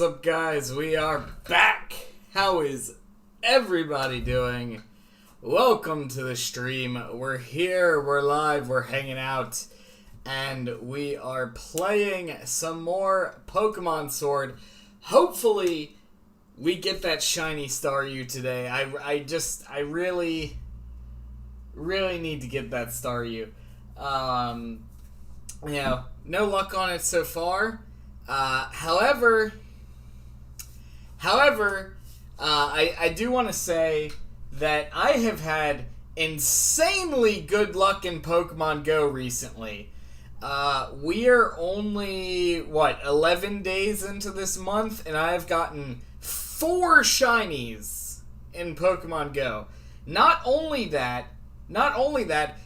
up, guys? We are back. How is everybody doing? Welcome to the stream. We're here, we're live, we're hanging out, and we are playing some more Pokemon Sword. Hopefully, we get that shiny Staryu today. I really need to get that Staryu. No luck on it so far. However, I do want to say that I have had insanely good luck in Pokemon Go recently. We are only, 11 days into this month, and I have gotten 4 shinies in Pokemon Go. Not only that,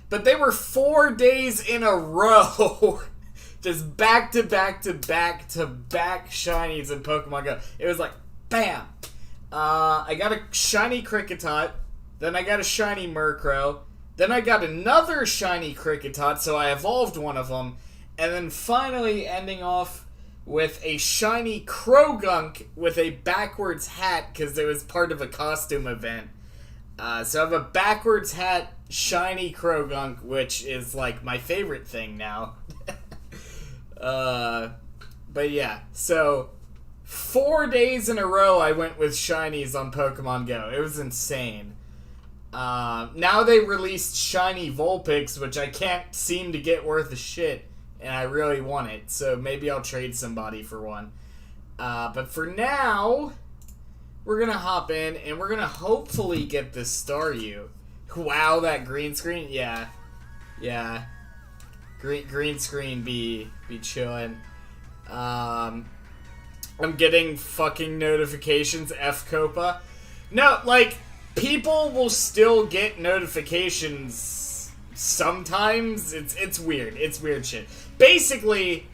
but they were 4 days in a row. Just back to back shinies in Pokemon Go. It was like, bam! I got a shiny Kricketot, then I got a shiny Murkrow, then I got another shiny Kricketot, so I evolved one of them, and then finally ending off with a shiny Krogunk with a backwards hat, because it was part of a costume event. So I have a backwards hat shiny Krogunk, which is like my favorite thing now. But yeah, so 4 days in a row I went with shinies on Pokemon Go. It was insane. Now they released shiny Vulpix, which I can't seem to get worth a shit, and I really want it, so maybe I'll trade somebody for one. But for now, we're gonna hop in, and we're gonna hopefully get this Staryu. Wow, that green screen? Yeah. Green screen be chillin'. I'm getting fucking notifications, F Copa. No, like, people will still get notifications sometimes. It's weird. It's weird shit. Basically,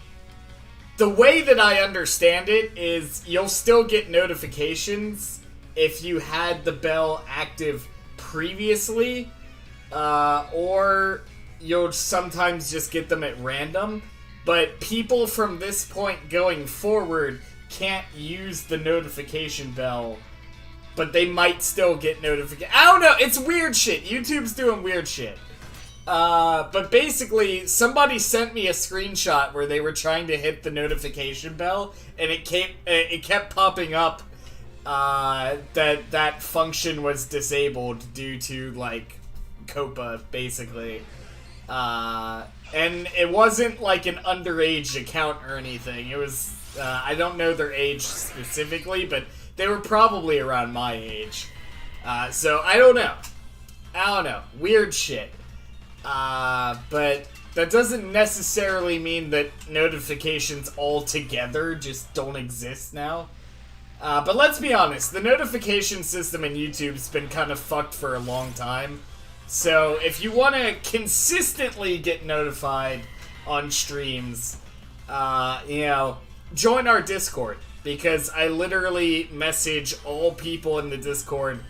the way that I understand it is you'll still get notifications if you had the bell active previously, or you'll sometimes just get them at random, but people from this point going forward can't use the notification bell, but they might still get notification. I don't know, it's weird shit. YouTube's doing weird shit. But basically, somebody sent me a screenshot where they were trying to hit the notification bell, and it kept popping up that function was disabled due to, like, Copa, basically. And it wasn't like an underage account or anything. It was, I don't know their age specifically, but they were probably around my age. So I don't know. Weird shit. But that doesn't necessarily mean that notifications altogether just don't exist now. But let's be honest, the notification system in YouTube's been kind of fucked for a long time. So if you want to consistently get notified on streams, join our Discord, because I literally message all people in the Discord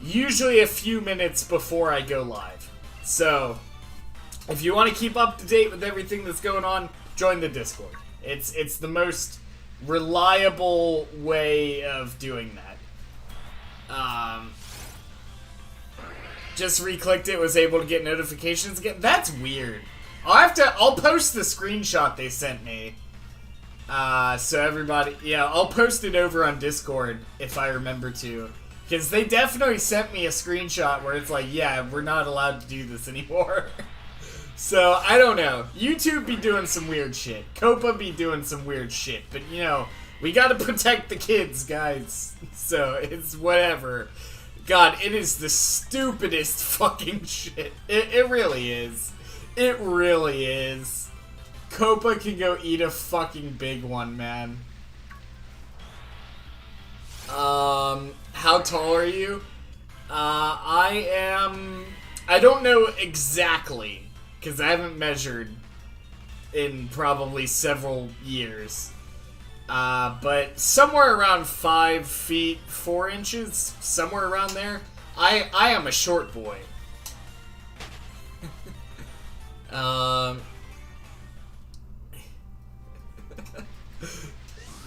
usually a few minutes before I go live. So if you want to keep up to date with everything that's going on, join the Discord. It's the most reliable way of doing that. Just re-clicked it, was able to get notifications again. That's weird. I'll post the screenshot they sent me. So everybody, I'll post it over on Discord if I remember to. Because they definitely sent me a screenshot where it's like, yeah, we're not allowed to do this anymore. So, I don't know. YouTube be doing some weird shit. Copa be doing some weird shit. But, we gotta protect the kids, guys. So, it's whatever. God, it is the stupidest fucking shit. It really is. It really is. Copa can go eat a fucking big one, man. How tall are you? I don't know exactly, because I haven't measured in probably several years. But somewhere around 5 feet 4 inches, somewhere around there. I am a short boy.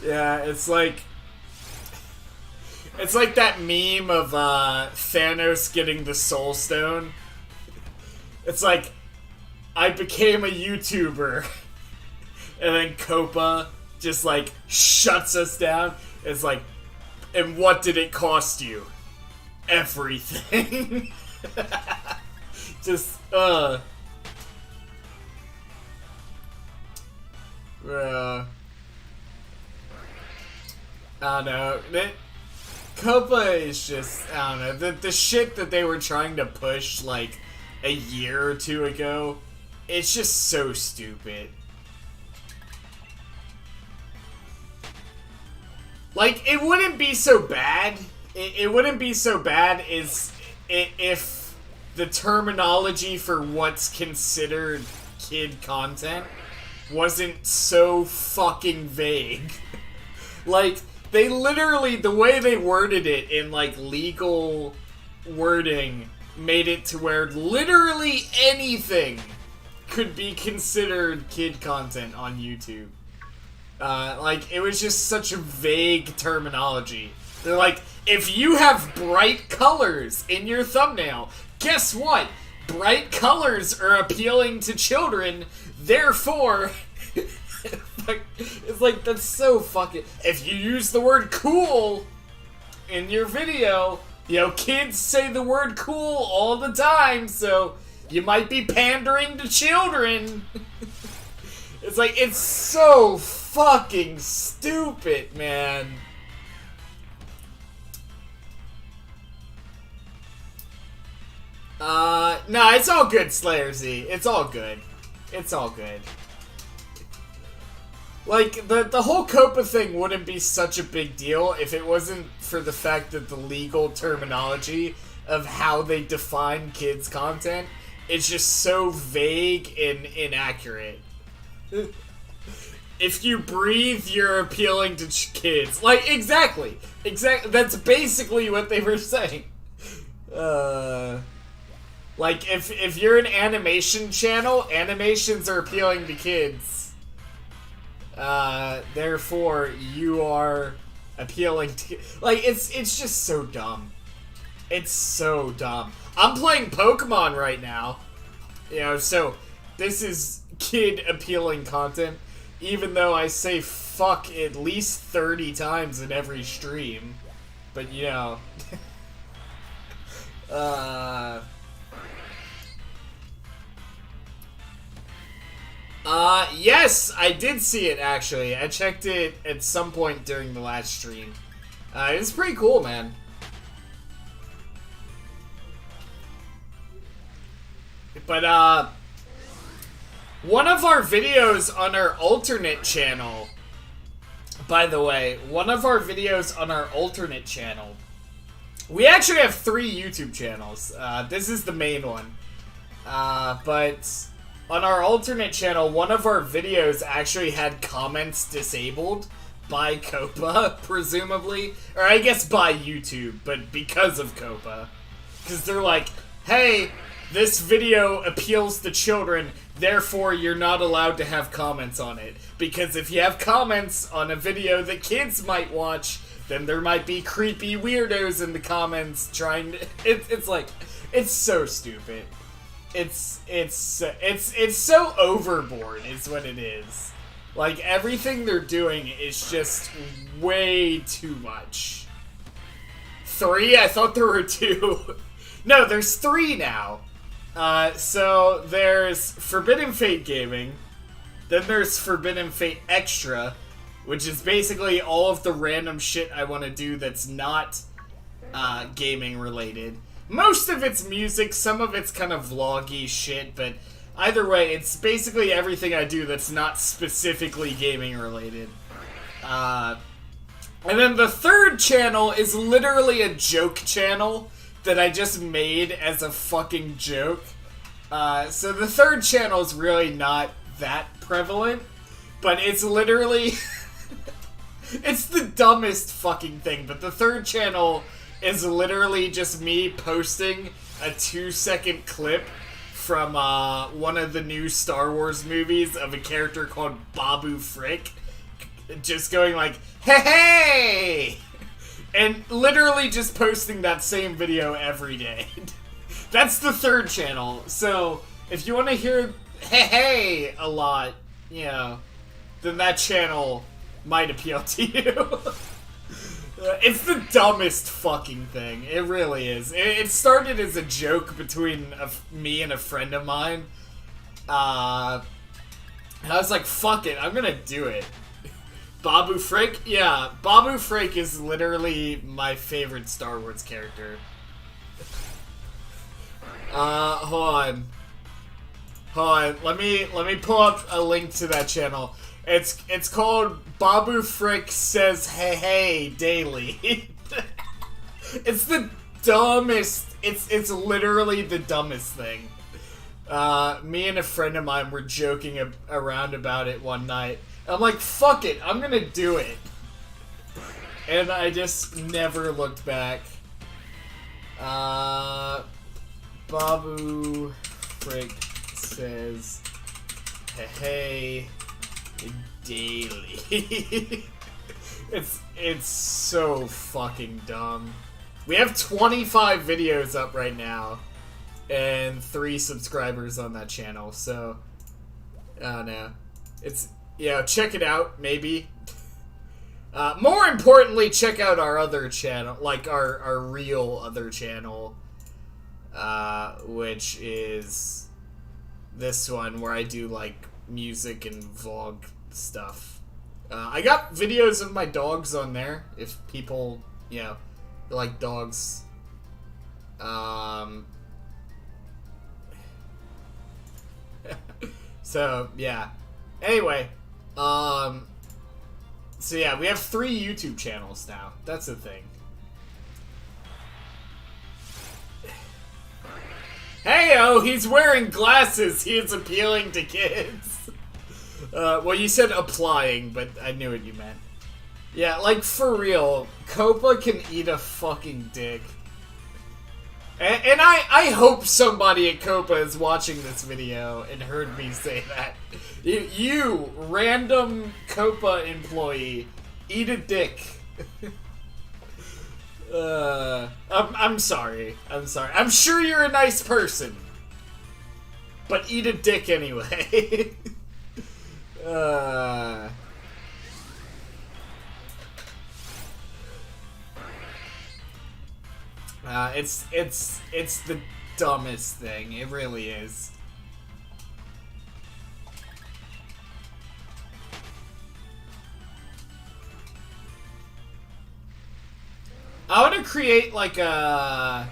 Yeah, it's like It's like that meme of Thanos getting the Soul Stone. It's like, I became a YouTuber. And then Copa just like shuts us down. It's like, and what did it cost you? Everything. Just, I don't know. Copa is just, I don't know. The shit that they were trying to push like a year or two ago, it's just so stupid. Like, it wouldn't be so bad. It wouldn't be so bad if the terminology for what's considered kid content wasn't so fucking vague. Like, they literally, the way they worded it in, like, legal wording made it to where literally anything could be considered kid content on YouTube. Like, it was just such a vague terminology. They're like, if you have bright colors in your thumbnail, guess what? Bright colors are appealing to children, therefore... It's like, that's so fucking... If you use the word cool in your video, you know, kids say the word cool all the time, so you might be pandering to children. It's like, it's so fucking stupid, man. No, it's all good, Slayer Z. It's all good. It's all good. Like, the whole Copa thing wouldn't be such a big deal if it wasn't for the fact that the legal terminology of how they define kids' content is just so vague and inaccurate. If you breathe, you're appealing to kids. Like, exactly. That's basically what they were saying. Like, if you're an animation channel, animations are appealing to kids. Therefore, you are appealing to... Like, it's just so dumb. It's so dumb. I'm playing Pokemon right now. You know, so this is kid-appealing content. Even though I say fuck at least 30 times in every stream. But, you know... Yes, I did see it, actually. I checked it at some point during the last stream. It's pretty cool, man. But, one of our videos on our alternate channel, by the way, we actually have 3 YouTube channels. This is the main one. But on our alternate channel, one of our videos actually had comments disabled by Copa, presumably. Or I guess by YouTube, but because of Copa. Because they're like, hey, this video appeals to children, therefore you're not allowed to have comments on it. Because if you have comments on a video that kids might watch, then there might be creepy weirdos in the comments trying to... It's like, it's so stupid. It's so overboard is what it is. Like, everything they're doing is just way too much. 3? I thought there were 2. No, there's 3 now. So there's Forbidden Fate Gaming, then there's Forbidden Fate Extra, which is basically all of the random shit I want to do that's not gaming related. Most of it's music, some of it's kind of vloggy shit, but either way, it's basically everything I do that's not specifically gaming related. And then the 3rd channel is literally a joke channel that I just made as a fucking joke. So the 3rd channel is really not that prevalent, but it's literally... it's the dumbest fucking thing, but the 3rd channel is literally just me posting a 2-second clip from one of the new Star Wars movies of a character called Babu Frick, just going like, hey! and literally just posting that same video every day. That's the third channel. So if you want to hear hey a lot, you know, then that channel might appeal to you. It's the dumbest fucking thing. It really is. It started as a joke between me and a friend of mine. And I was like, fuck it, I'm gonna do it. Babu Frick? Yeah, Babu Frick is literally my favorite Star Wars character. Hold on. Let me pull up a link to that channel. It's called Babu Frick Says Hey Hey Daily. It's the dumbest. It's literally the dumbest thing. Me and a friend of mine were joking around about it one night. I'm like, fuck it, I'm gonna do it. And I just never looked back. Babu Frick Says Hey Daily. It's so fucking dumb. We have 25 videos up right now and 3 subscribers on that channel, so I don't know. It's, yeah, check it out, maybe. More importantly, check out our other channel, like our real other channel, which is this one where I do like music and vlog stuff. I got videos of my dogs on there if people, you know, like dogs. So yeah. Anyway, so yeah, we have 3 YouTube channels now. That's the thing. Heyo, he's wearing glasses. He is appealing to kids. Well, you said applying, but I knew what you meant. Yeah, like, for real, Copa can eat a fucking dick. And I hope somebody at Copa is watching this video and heard me say that. You random Copa employee, eat a dick. I'm sorry. I'm sorry. I'm sure you're a nice person. But eat a dick anyway. It's the dumbest thing. It really is. I want to create like a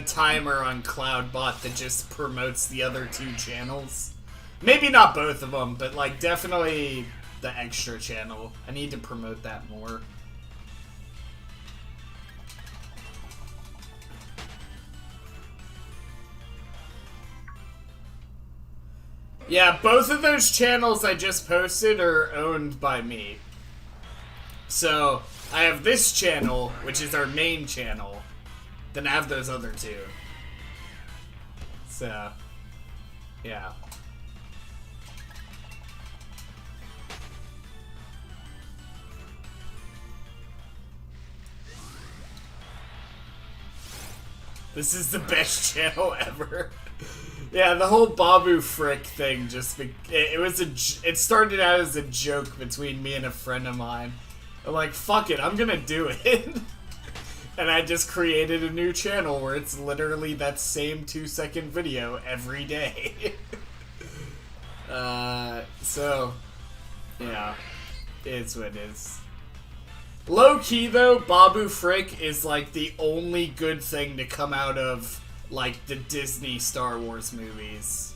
timer on Cloudbot that just promotes the other 2 channels. Maybe not both of them, but like definitely the extra channel. I need to promote that more. Yeah, both of those channels I just posted are owned by me. So, I have this channel, which is our main channel. Then I have those other 2. So, yeah. This is the best channel ever. Yeah, the whole Babu Frick thing just it started out as a joke between me and a friend of mine. I'm like, fuck it, I'm gonna do it. And I just created a new channel where it's literally that same 2-second video every day. So, yeah, it's what it is. Low-key, though, Babu Frick is, like, the only good thing to come out of, like, the Disney Star Wars movies.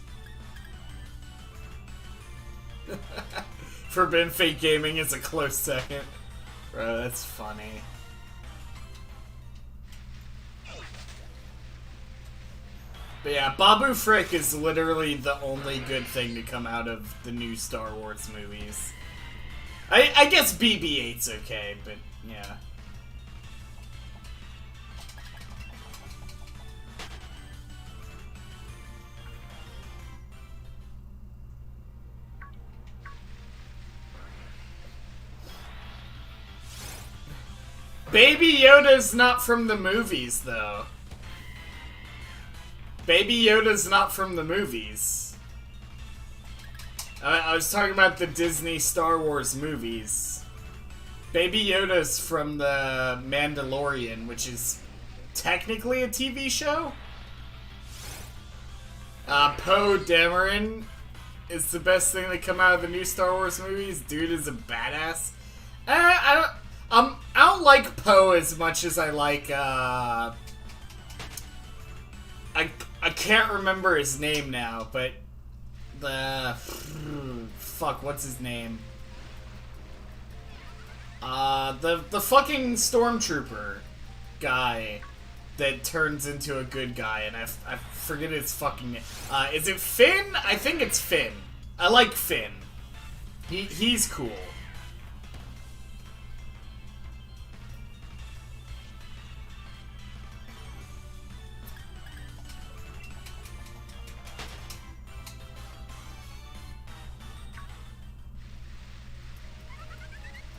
Forbidden Fate Gaming is a close second. Bro, that's funny. But yeah, Babu Frick is literally the only good thing to come out of the new Star Wars movies. I guess BB-8's okay, but yeah. Baby Yoda's not from the movies, though. Baby Yoda's not from the movies. I was talking about the Disney Star Wars movies. Baby Yoda's from the Mandalorian, which is technically a TV show. Poe Dameron is the best thing to come out of the new Star Wars movies. Dude is a badass. I don't like Poe as much as I like, I can't remember his name now, but fuck, what's his name? The fucking stormtrooper guy that turns into a good guy, and I forget his fucking name. Is it Finn? I think it's Finn. I like Finn. He's cool.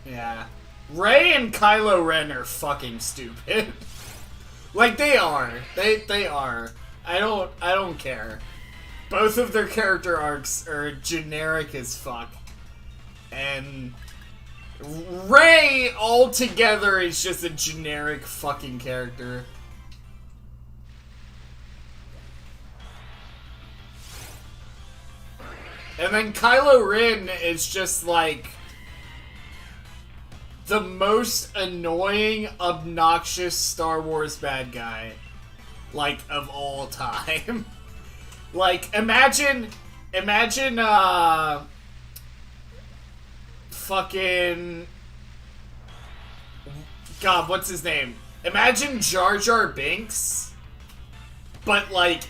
Yeah. Rey and Kylo Ren are fucking stupid. Like, they are. They are. I don't care. Both of their character arcs are generic as fuck. And Rey altogether is just a generic fucking character. And then Kylo Ren is just like the most annoying, obnoxious Star Wars bad guy, like, of all time. Like, imagine, fucking, God, what's his name? Imagine Jar Jar Binks, but, like,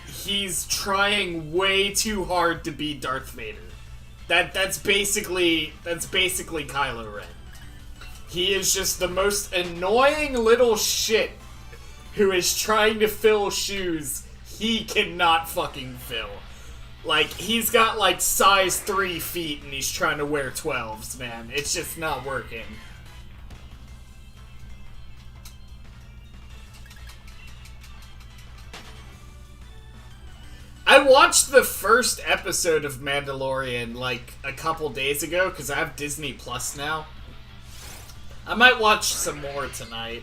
he's trying way too hard to be Darth Vader. That's basically Kylo Ren. He is just the most annoying little shit who is trying to fill shoes he cannot fucking fill. Like, he's got, like, size 3 feet and he's trying to wear 12s, man. It's just not working. I watched the first episode of Mandalorian, like, a couple days ago, because I have Disney Plus now. I might watch some more tonight.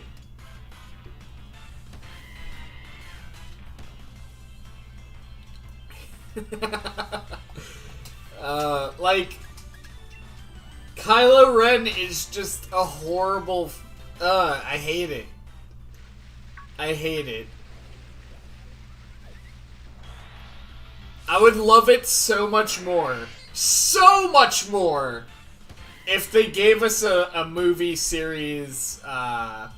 Like, Kylo Ren is just a horrible... I hate it. I hate it. I would love it so much more. So much more! If they gave us a movie series on,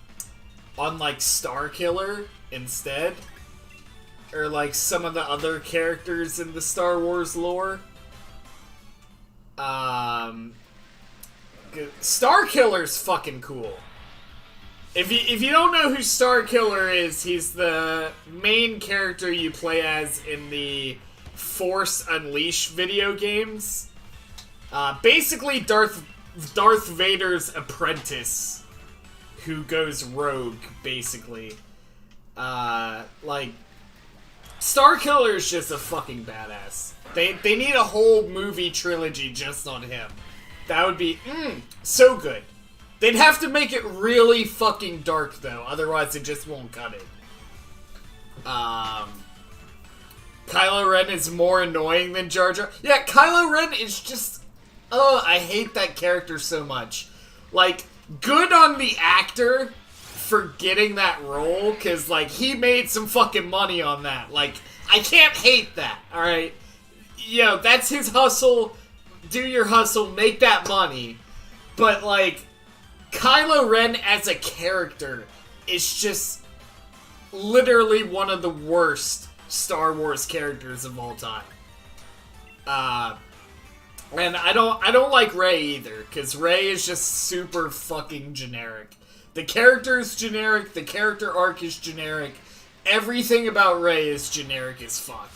like, Starkiller instead, or, like, some of the other characters in the Star Wars lore. Starkiller's fucking cool. If you don't know who Starkiller is, he's the main character you play as in the Force Unleashed video games. Basically Darth Vader's apprentice who goes rogue, basically. Like, Starkiller is just a fucking badass. They need a whole movie trilogy just on him. That would be, so good. They'd have to make it really fucking dark, though. Otherwise, it just won't cut it. Kylo Ren is more annoying than Jar Jar. Yeah, Kylo Ren is just... Oh, I hate that character so much. Like, good on the actor for getting that role, because, like, he made some fucking money on that. Like, I can't hate that, alright? Yo, that's his hustle. Do your hustle, make that money. But, like, Kylo Ren as a character is just literally one of the worst Star Wars characters of all time. And I don't like Rey either, because Rey is just super fucking generic. The character is generic, the character arc is generic, everything about Rey is generic as fuck.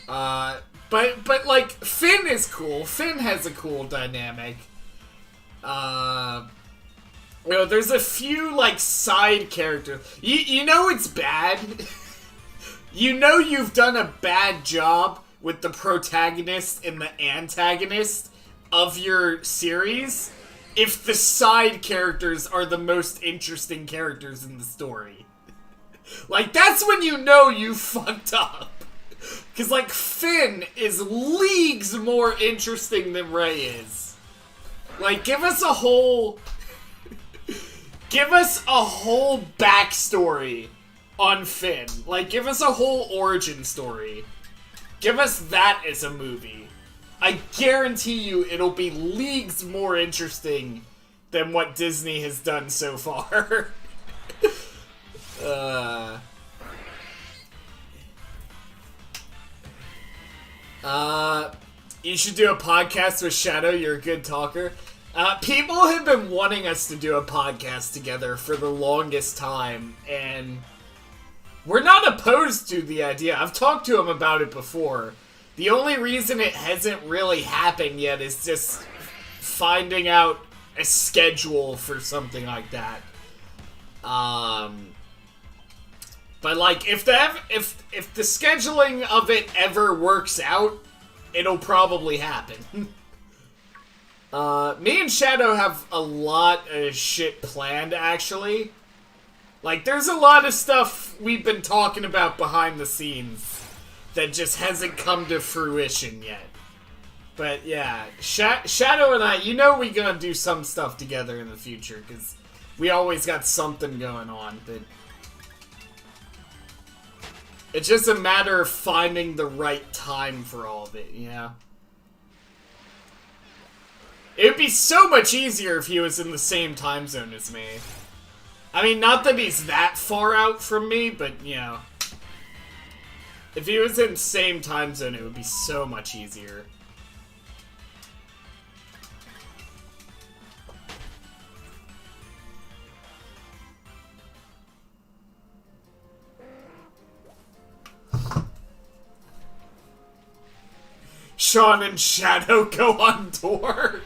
But like, Finn is cool. Finn has a cool dynamic. You know, there's a few, like, side characters. You know it's bad. You know you've done a bad job with the protagonist and the antagonist of your series if the side characters are the most interesting characters in the story. Like, that's when you know you fucked up. Because, like, Finn is leagues more interesting than Rey is. Like, give us a whole backstory on Finn. Like, give us a whole origin story. Give us that as a movie. I guarantee you it'll be leagues more interesting than what Disney has done so far. You should do a podcast with Shadow. You're a good talker. People have been wanting us to do a podcast together for the longest time, and we're not opposed to the idea. I've talked to him about it before. The only reason it hasn't really happened yet is just finding out a schedule for something like that. But like, if the scheduling of it ever works out, it'll probably happen. Me and Shadow have a lot of shit planned, actually. Like, there's a lot of stuff we've been talking about behind the scenes that just hasn't come to fruition yet. But yeah, Shadow and I, you know we gonna do some stuff together in the future, because we always got something going on, but it's just a matter of finding the right time for all of it, you know? It would be so much easier if he was in the same time zone as me. I mean, not that he's that far out from me, but, you know. If he was in the same time zone, it would be so much easier. Sean and Shadow go on tour.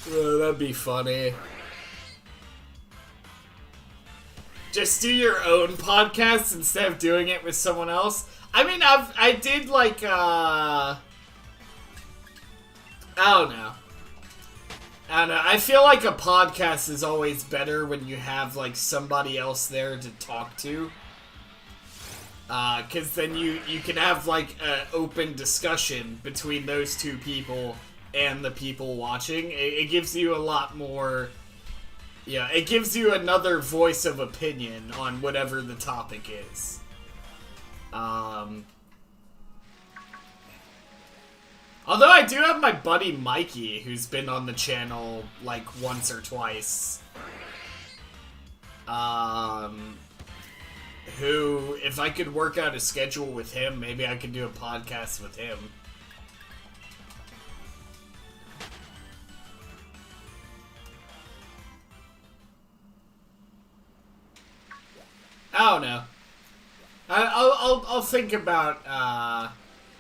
Oh, that'd be funny. Just do your own podcast instead of doing it with someone else. I mean, I did like, I don't know. I feel like a podcast is always better when you have, like, somebody else there to talk to. Because then you can have, like, an open discussion between those two people and the people watching. It gives you a lot more... Yeah, it gives you another voice of opinion on whatever the topic is. Although I do have my buddy Mikey, who's been on the channel, like, once or twice. Who, if I could work out a schedule with him, maybe I could do a podcast with him. I don't know. I'll think about,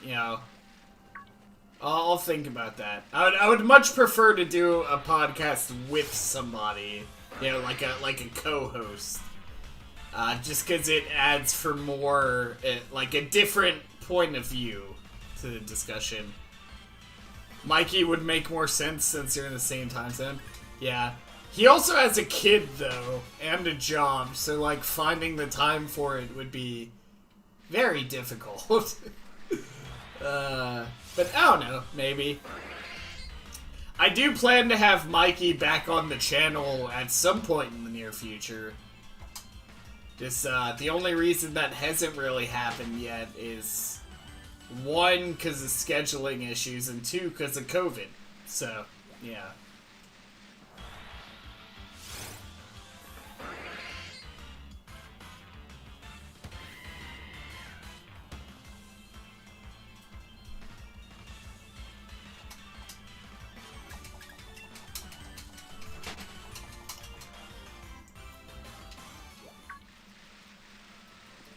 you know, I'll think about that. I would much prefer to do a podcast with somebody, you know, like a co-host. Just because it adds for more, like, a different point of view to the discussion. Mikey would make more sense since you're in the same time zone. Yeah. He also has a kid, though, and a job, so, like, finding the time for it would be very difficult. But I don't know, maybe. I do plan to have Mikey back on the channel at some point in the near future. Just, the only reason that hasn't really happened yet is, one, because of scheduling issues, and two, because of COVID. So, yeah.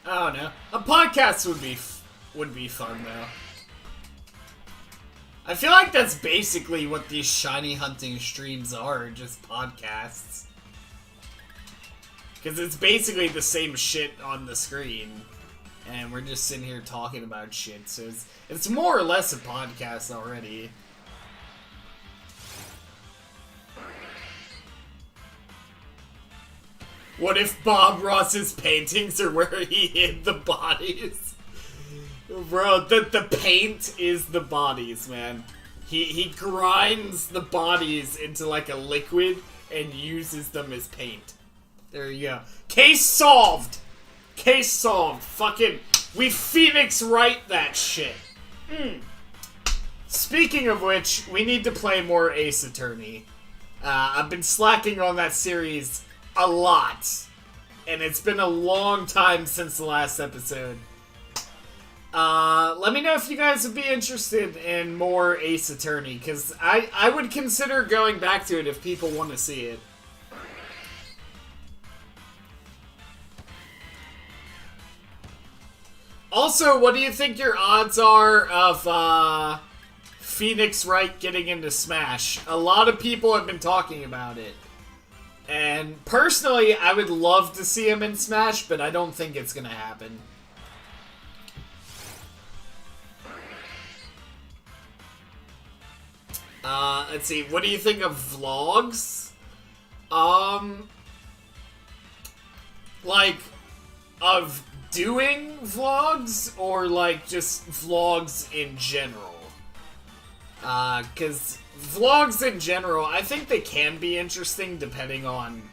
I don't know. A podcast would be fun, though. I feel like that's basically what these shiny hunting streams are, just podcasts. Because it's basically the same shit on the screen. And we're just sitting here talking about shit. So it's more or less a podcast already. What if Bob Ross's paintings are where he hid the bodies? Bro, the paint is the bodies, man. He grinds the bodies into like a liquid and uses them as paint. There you go. Case solved! Case solved. Fucking, we Phoenix Wright that shit. Speaking of which, we need to play more Ace Attorney. I've been slacking on that series a lot. And it's been a long time since the last episode. Let me know if you guys would be interested in more Ace Attorney, because I would consider going back to it if people want to see it. Also, what do you think your odds are of Phoenix Wright getting into Smash? A lot of people have been talking about it. And personally, I would love to see him in Smash, but I don't think it's gonna happen. Let's see, what do you think of vlogs? Like, of doing vlogs, or like just vlogs in general? Cause vlogs in general, I think they can be interesting depending on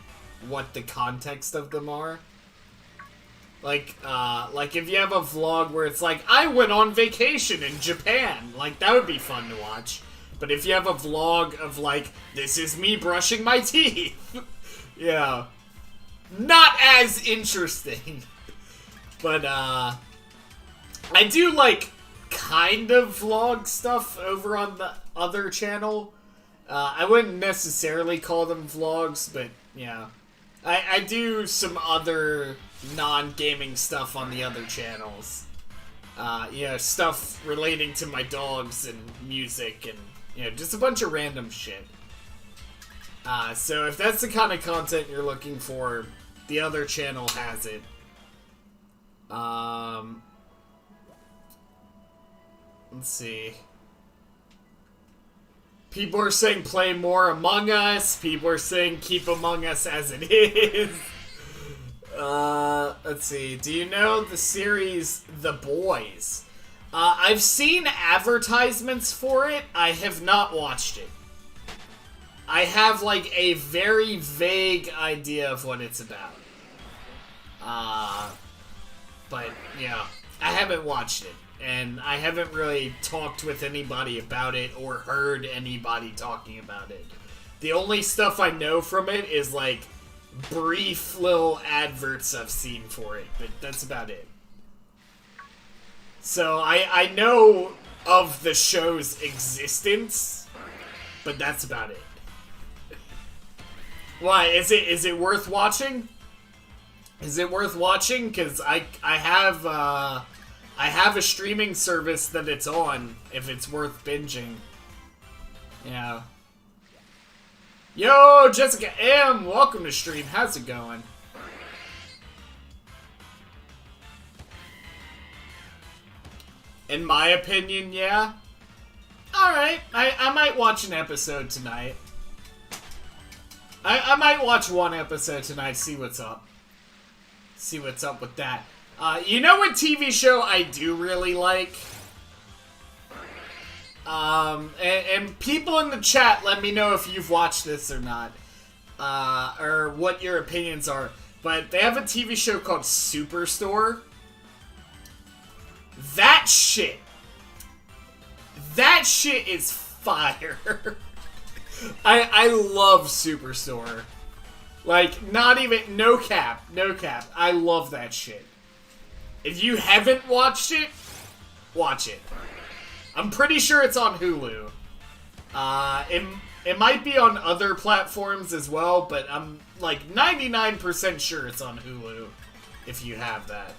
what the context of them are. Like if you have a vlog where it's like, I went on vacation in Japan, like, that would be fun to watch. But if you have a vlog of, like, this is me brushing my teeth, yeah, not as interesting. But, I do, like, kind of vlog stuff over on the other channel. I wouldn't necessarily call them vlogs, but, yeah. I do some other non-gaming stuff on the other channels. You know, stuff relating to my dogs and music and, you know, just a bunch of random shit. So if that's the kind of content you're looking for, the other channel has it. Let's see. People are saying play more Among Us. People are saying keep Among Us as it is. Let's see. Do you know the series The Boys? I've seen advertisements for it. I have not watched it. I have, like, a very vague idea of what it's about. But, yeah. I haven't watched it. And I haven't really talked with anybody about it or heard anybody talking about it. The only stuff I know from it is, like, brief little adverts I've seen for it. But that's about it. So, I know of the show's existence, but that's about it. Why? Is it worth watching? Is it worth watching? Because I have a streaming service that it's on, if it's worth binging. Yeah. Yo, Jessica M! Welcome to stream. How's it going? In my opinion, yeah. Alright, I might watch an episode tonight. I might watch one episode tonight, see what's up. See what's up with that. You know what TV show I do really like? And people in the chat, let me know if you've watched this or not. Or what your opinions are. But they have a TV show called Superstore. That shit is fire. I love Superstore. Like, not even, no cap. I love that shit. If you haven't watched it, watch it. I'm pretty sure it's on Hulu. It might be on other platforms as well, but I'm like 99% sure it's on Hulu if you have that.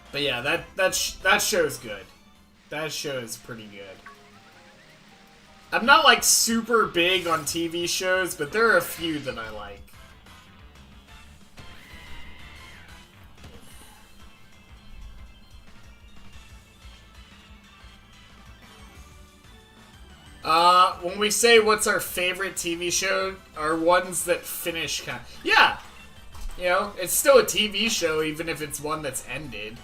But yeah, that show's good. That show is pretty good. I'm not like super big on TV shows, but there are a few that I like. When we say what's our favorite TV show, are ones that finish kind of... Yeah! You know, it's still a TV show, even if it's one that's ended.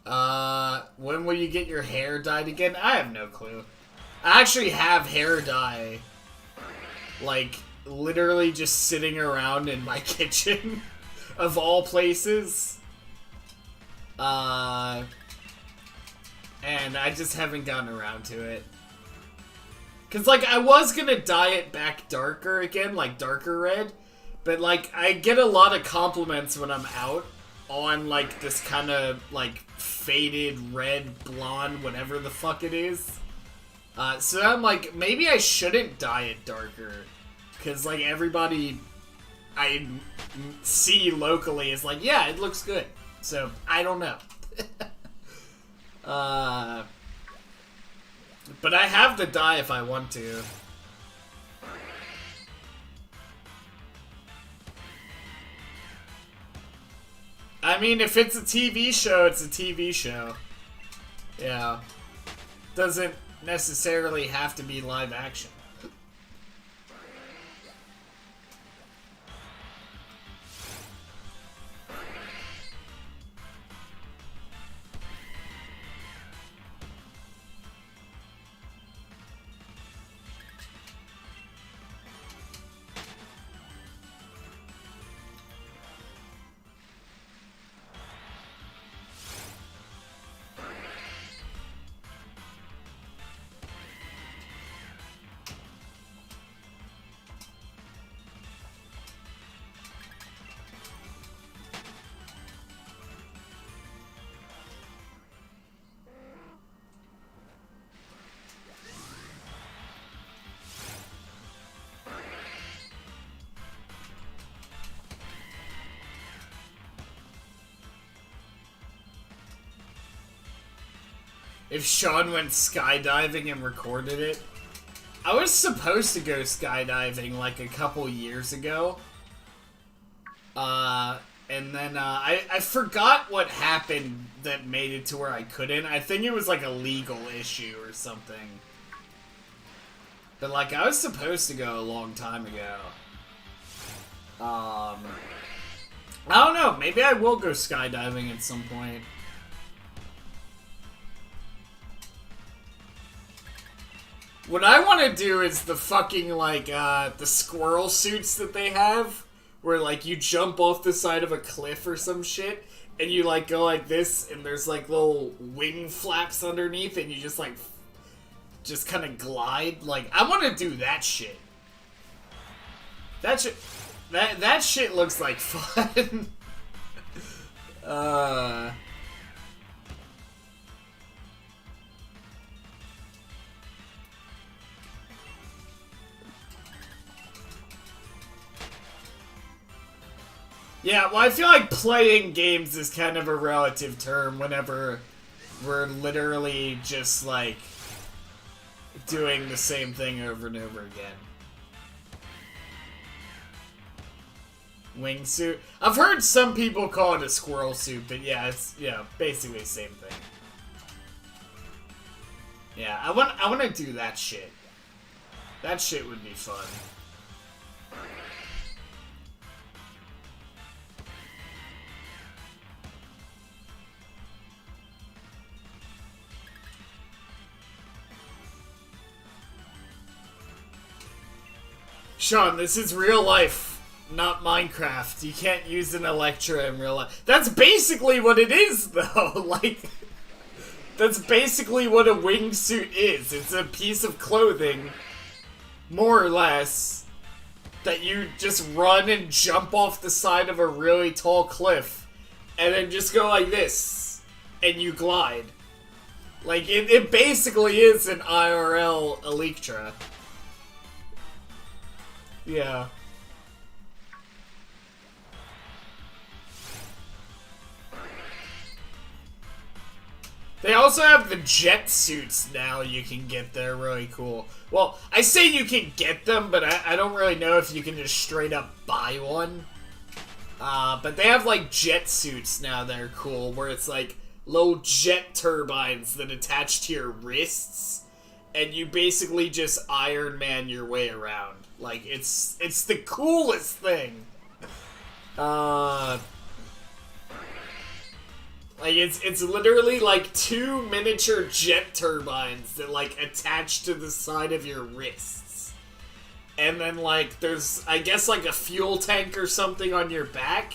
When will you get your hair dyed again? I have no clue. I actually have hair dye, like, literally just sitting around in my kitchen, of all places. And I just haven't gotten around to it. Cause, like, I was gonna dye it back darker again, like darker red. But, like, I get a lot of compliments when I'm out on, like, this kind of, like, faded red, blonde, whatever the fuck it is. So I'm like, maybe I shouldn't dye it darker. Cause, like, everybody I see locally is like, yeah, it looks good. So, I don't know. But I have the dye if I want to. I mean, if it's a TV show, it's a TV show. Yeah. Doesn't necessarily have to be live action. If Sean went skydiving and recorded it. I was supposed to go skydiving like a couple years ago. And then I forgot what happened that made it to where I couldn't. I think it was like a legal issue or something. But like I was supposed to go a long time ago. I don't know, maybe I will go skydiving at some point. What I want to do is the fucking, like, the squirrel suits that they have, where, like, you jump off the side of a cliff or some shit, and you, like, go like this, and there's, like, little wing flaps underneath, and you just, like, just kind of glide. Like, I want to do that shit. That shit looks like fun. Yeah, well, I feel like playing games is kind of a relative term whenever we're literally just, like, doing the same thing over and over again. Wingsuit? I've heard some people call it a squirrel suit, but yeah, it's, yeah, basically the same thing. Yeah, I want to do that shit. That shit would be fun. Sean, this is real life, not Minecraft. You can't use an Electra in real life. That's basically what it is, though. Like, that's basically what a wingsuit is. It's a piece of clothing, more or less, that you just run and jump off the side of a really tall cliff, and then just go like this, and you glide. Like, it basically is an IRL Electra. Yeah. They also have the jet suits now you can get. They're really cool. Well, I say you can get them, but I don't really know if you can just straight up buy one. But they have, like, jet suits now that are cool, where it's, like, little jet turbines that attach to your wrists. and you basically just Iron Man your way around. Like, it's the coolest thing. Like, it's literally like 2 miniature jet turbines that, like, attach to the side of your wrists. And then, like, there's, I guess, like, a fuel tank or something on your back.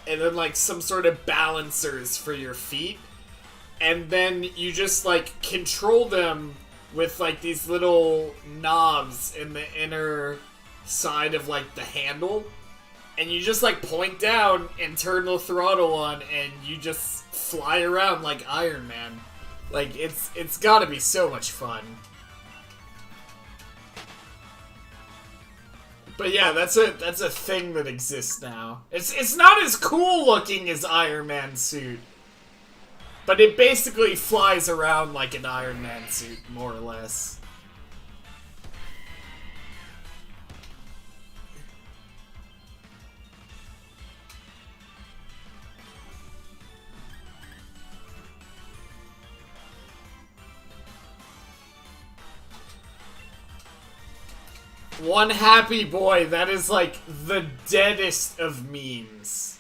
And then, like, some sort of balancers for your feet. And then you just, like, control them with, like, these little knobs in the inner side of, like, the handle. And you just, like, point down and turn the throttle on, and you just fly around like Iron Man. Like, it's gotta be so much fun. But yeah, that's a thing that exists now. It's not as cool looking as Iron Man's suit. But it basically flies around like an Iron Man suit, more or less. One happy boy, that is like the deadest of memes.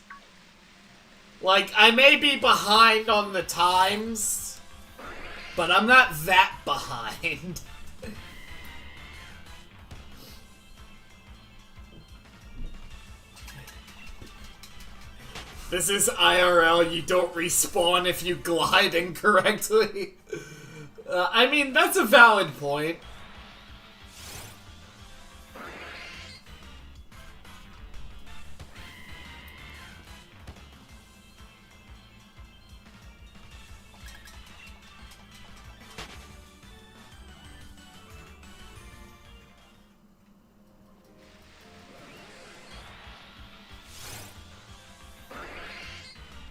Like, I may be behind on the times, but I'm not that behind. This is IRL, you don't respawn if you glide incorrectly. I mean, that's a valid point.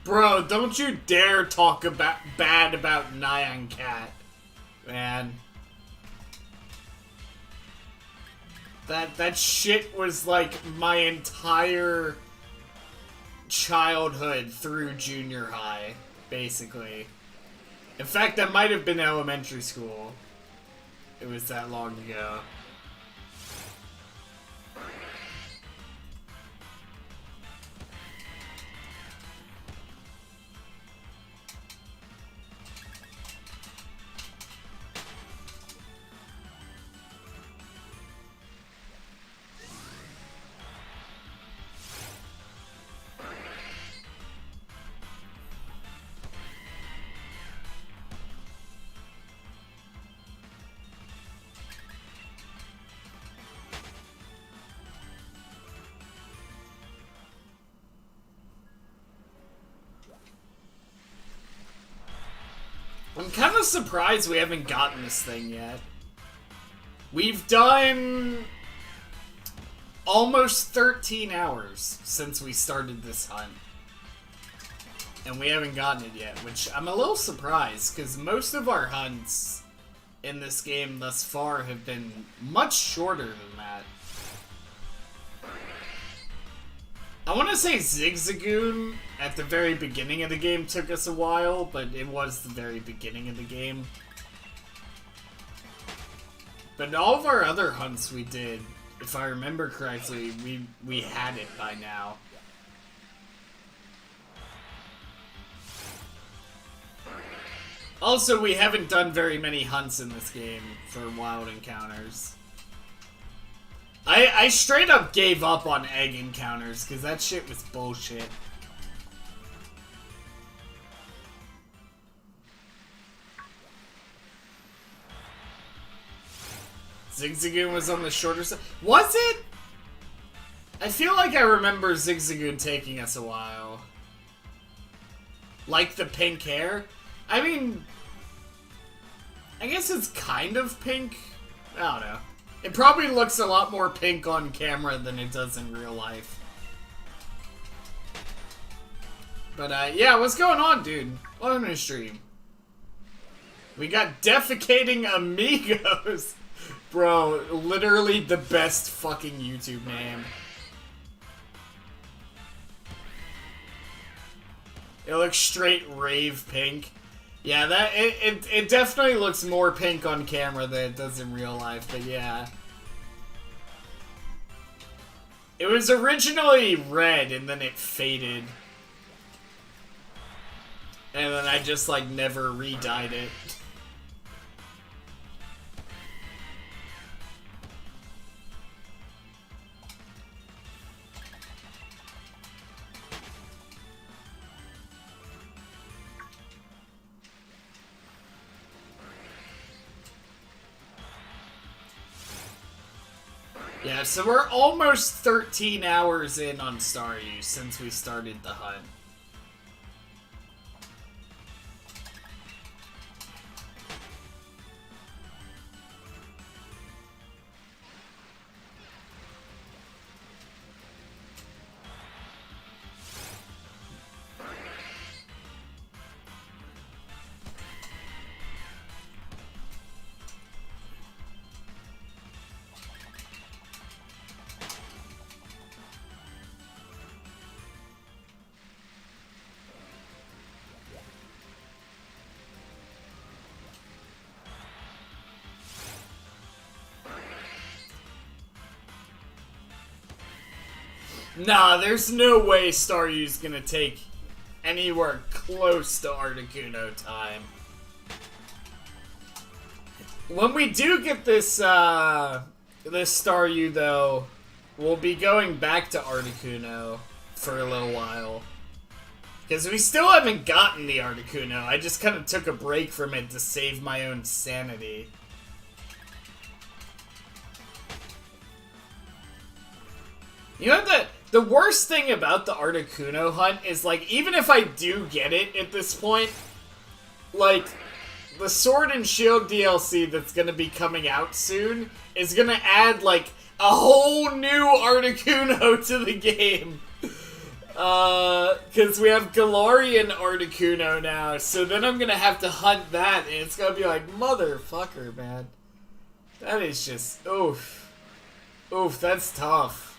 Bro, don't you dare talk bad about Nyan Cat, man. That shit was like my entire childhood through junior high, basically. In fact, that might have been elementary school. It was that long ago. I'm kind of surprised we haven't gotten this thing yet. We've done almost 13 hours since we started this hunt. And we haven't gotten it yet, which I'm a little surprised, because most of our hunts in this game thus far have been much shorter than that. I want to say Zigzagoon at the very beginning of the game took us a while, but it was the very beginning of the game. But all of our other hunts we did, if I remember correctly, we had it by now. Also, we haven't done very many hunts in this game for wild encounters. I straight up gave up on egg encounters, because that shit was bullshit. Zigzagoon was on the shorter side. Was it? I feel like I remember Zigzagoon taking us a while. Like the pink hair? I mean, I guess it's kind of pink. I don't know. It probably looks a lot more pink on camera than it does in real life. But, yeah, what's going on, dude? Welcome to the stream. We got Defecating Amigos. Bro, literally the best fucking YouTube name. It looks straight rave pink. Yeah, it definitely looks more pink on camera than it does in real life, but yeah. It was originally red, and then it faded. And then I just, like, never re-dyed it. Yeah, so we're almost 13 hours in on STARYU since we started the hunt. Nah, there's no way STARYU's gonna take anywhere close to Articuno time. When we do get this, this STARYU, though, we'll be going back to Articuno for a little while. Because we still haven't gotten the Articuno. I just kind of took a break from it to save my own sanity. You know the worst thing about the Articuno hunt is, like, even if I do get it at this point, like, the Sword and Shield DLC that's gonna be coming out soon is gonna add, like, a whole new Articuno to the game. Because we have Galarian Articuno now, so then I'm gonna have to hunt that, and it's gonna be like, motherfucker, man. That is just, oof. Oof, that's tough.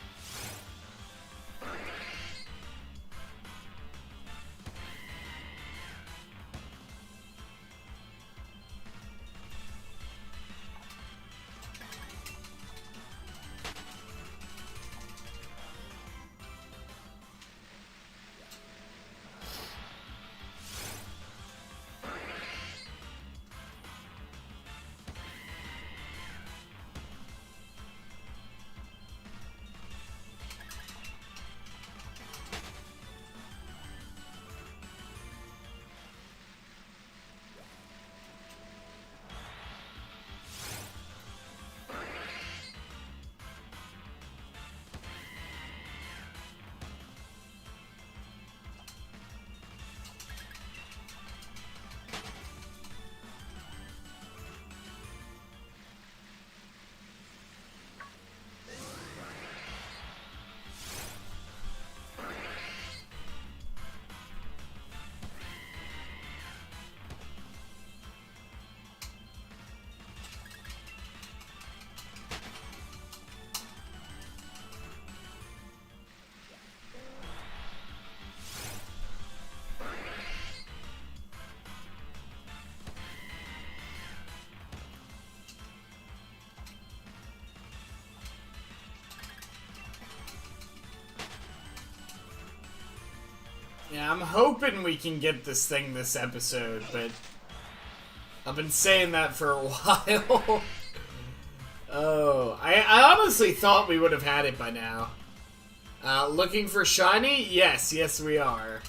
Yeah, I'm hoping we can get this thing this episode, but I've been saying that for a while. Oh, I honestly thought we would have had it by now. Looking for shiny? Yes, yes we are.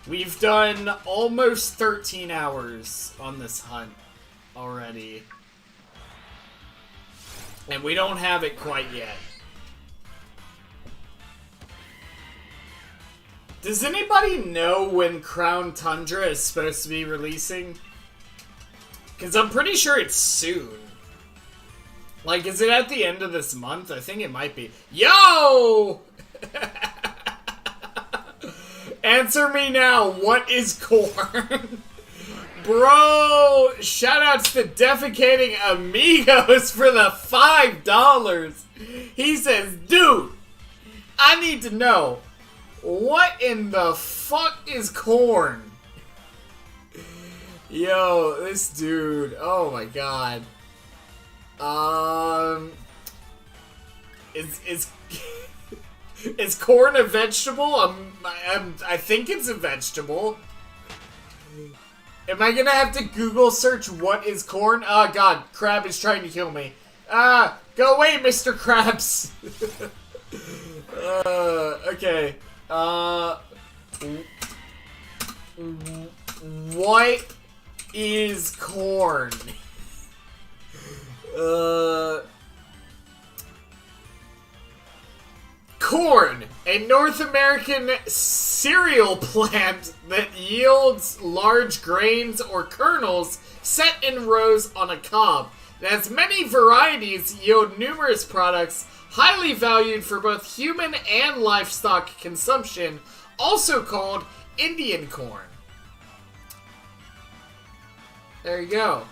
We've done almost 13 hours on this hunt already. And we don't have it quite yet. Does anybody know when Crown Tundra is supposed to be releasing? Because I'm pretty sure it's soon. Like, is it at the end of this month? I think it might be. Yo! Answer me now. What is corn? Bro, shoutouts to Defecating Amigos for the $5. He says, dude, I need to know. What in the fuck is corn? Yo, this dude. Oh my god. Is is corn a vegetable? I think it's a vegetable. Am I gonna have to Google search what is corn? Oh god, Crab is trying to kill me. Go away, Mr. Krabs. Okay. What is corn? Corn, a North American cereal plant that yields large grains or kernels set in rows on a cob. It has many varieties, yield numerous products, highly valued for both human and livestock consumption, also called Indian corn. There you go.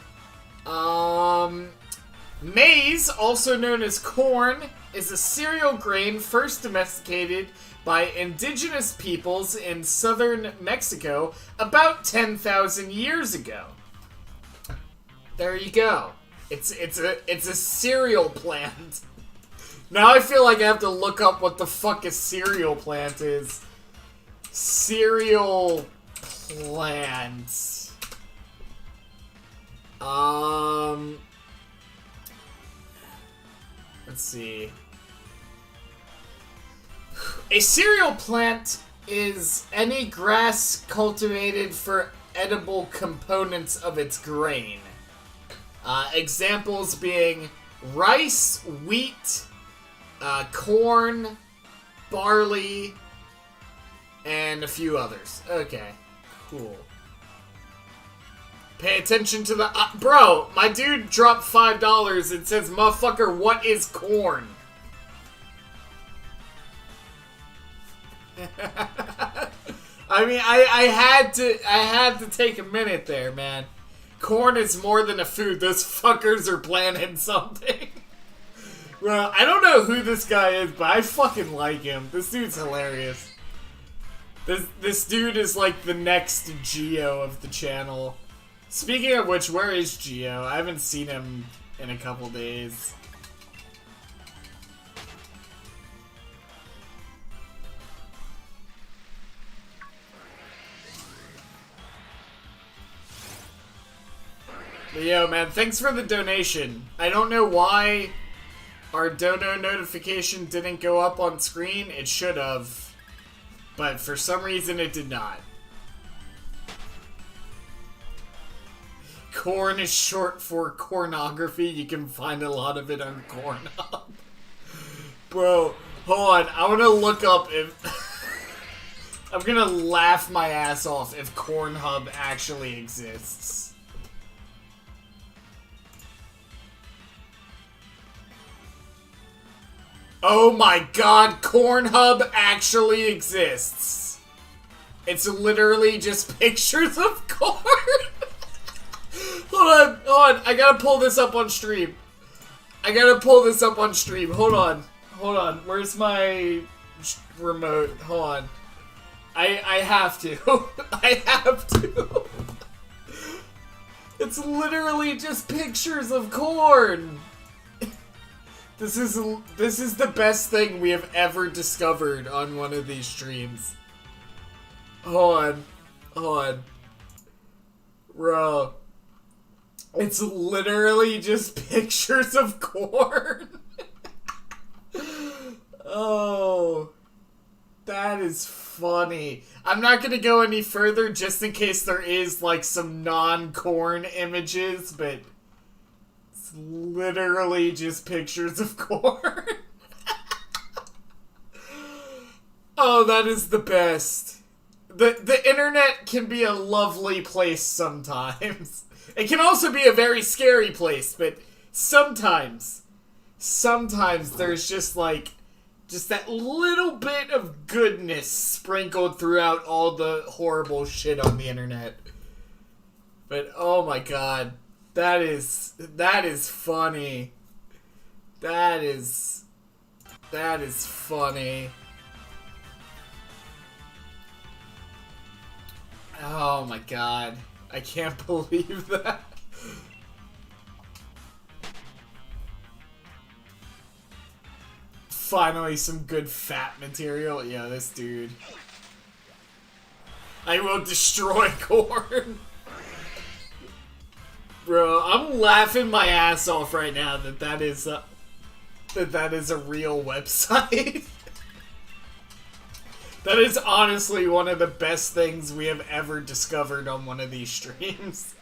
Maize, also known as corn, is a cereal grain first domesticated by indigenous peoples in southern Mexico about 10,000 years ago. There you go. It's a cereal plant. Now I feel like I have to look up what the fuck a cereal plant is. Cereal plant. Let's see. A cereal plant is any grass cultivated for edible components of its grain. Examples being rice, wheat, corn, barley, and a few others. Okay, cool. Pay attention to the... bro, my dude dropped $5 and says, motherfucker, what is corn? I mean, I had to take a minute there, man. Corn is more than a food. Those fuckers are planning something. Bro, I don't know who this guy is, but I fucking like him. This dude's hilarious. This dude is like the next Geo of the channel. Speaking of which, where is Geo? I haven't seen him in a couple days. But yo, man, thanks for the donation. I don't know why our dono notification didn't go up on screen. It should have. But for some reason, it did not. Corn is short for cornography. You can find a lot of it on Cornhub. Bro, hold on. I want to look up if... I'm gonna laugh my ass off if Cornhub actually exists. Oh my god, Cornhub actually exists. It's literally just pictures of corn. Hold on, I gotta pull this up on stream. Hold on, where's my remote? Hold on. I have to. I have to. It's literally just pictures of corn. This is the best thing we have ever discovered on one of these streams. Hold on. Bro. It's literally just pictures of corn. Oh. That is funny. I'm not gonna go any further just in case there is like some non-corn images, but it's literally just pictures of corn. Oh, that is the best. The internet can be a lovely place sometimes. It can also be a very scary place, but sometimes there's just that little bit of goodness sprinkled throughout all the horrible shit on the internet. But oh my god, that is funny. That is funny. Oh my god. I can't believe that. Finally, some good fat material. Yeah, this dude. I will destroy corn. Bro, I'm laughing my ass off right now that is a real website. That is honestly one of the best things we have ever discovered on one of these streams.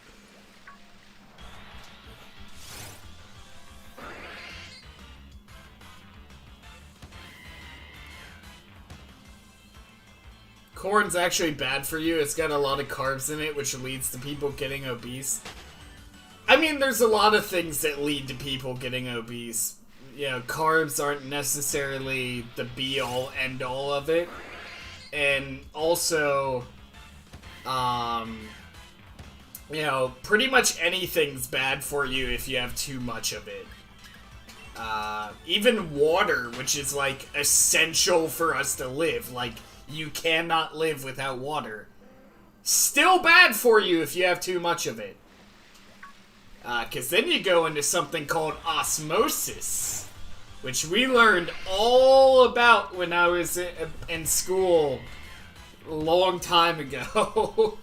Corn's actually bad for you. It's got a lot of carbs in it, which leads to people getting obese. I mean, there's a lot of things that lead to people getting obese. You know, carbs aren't necessarily the be-all, end-all of it. And also, you know, pretty much anything's bad for you if you have too much of it. Even water, which is, like, essential for us to live. Like, you cannot live without water. Still bad for you if you have too much of it. Because then you go into something called osmosis, which we learned all about when I was in school a long time ago.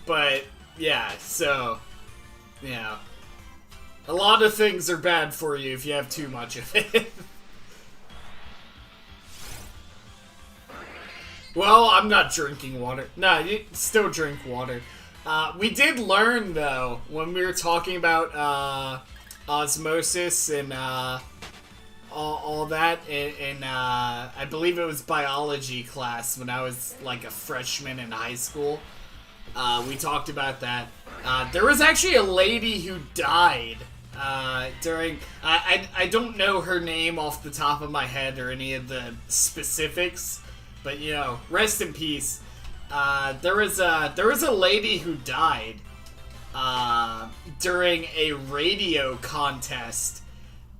But, yeah, so, yeah. A lot of things are bad for you if you have too much of it. Well, I'm not drinking water. No, you still drink water. We did learn, though, when we were talking about osmosis and all that in I believe it was biology class when I was like a freshman in high school. We talked about that. There was actually a lady who died during... I don't know her name off the top of my head or any of the specifics. But, you know, rest in peace. There was a lady who died during a radio contest.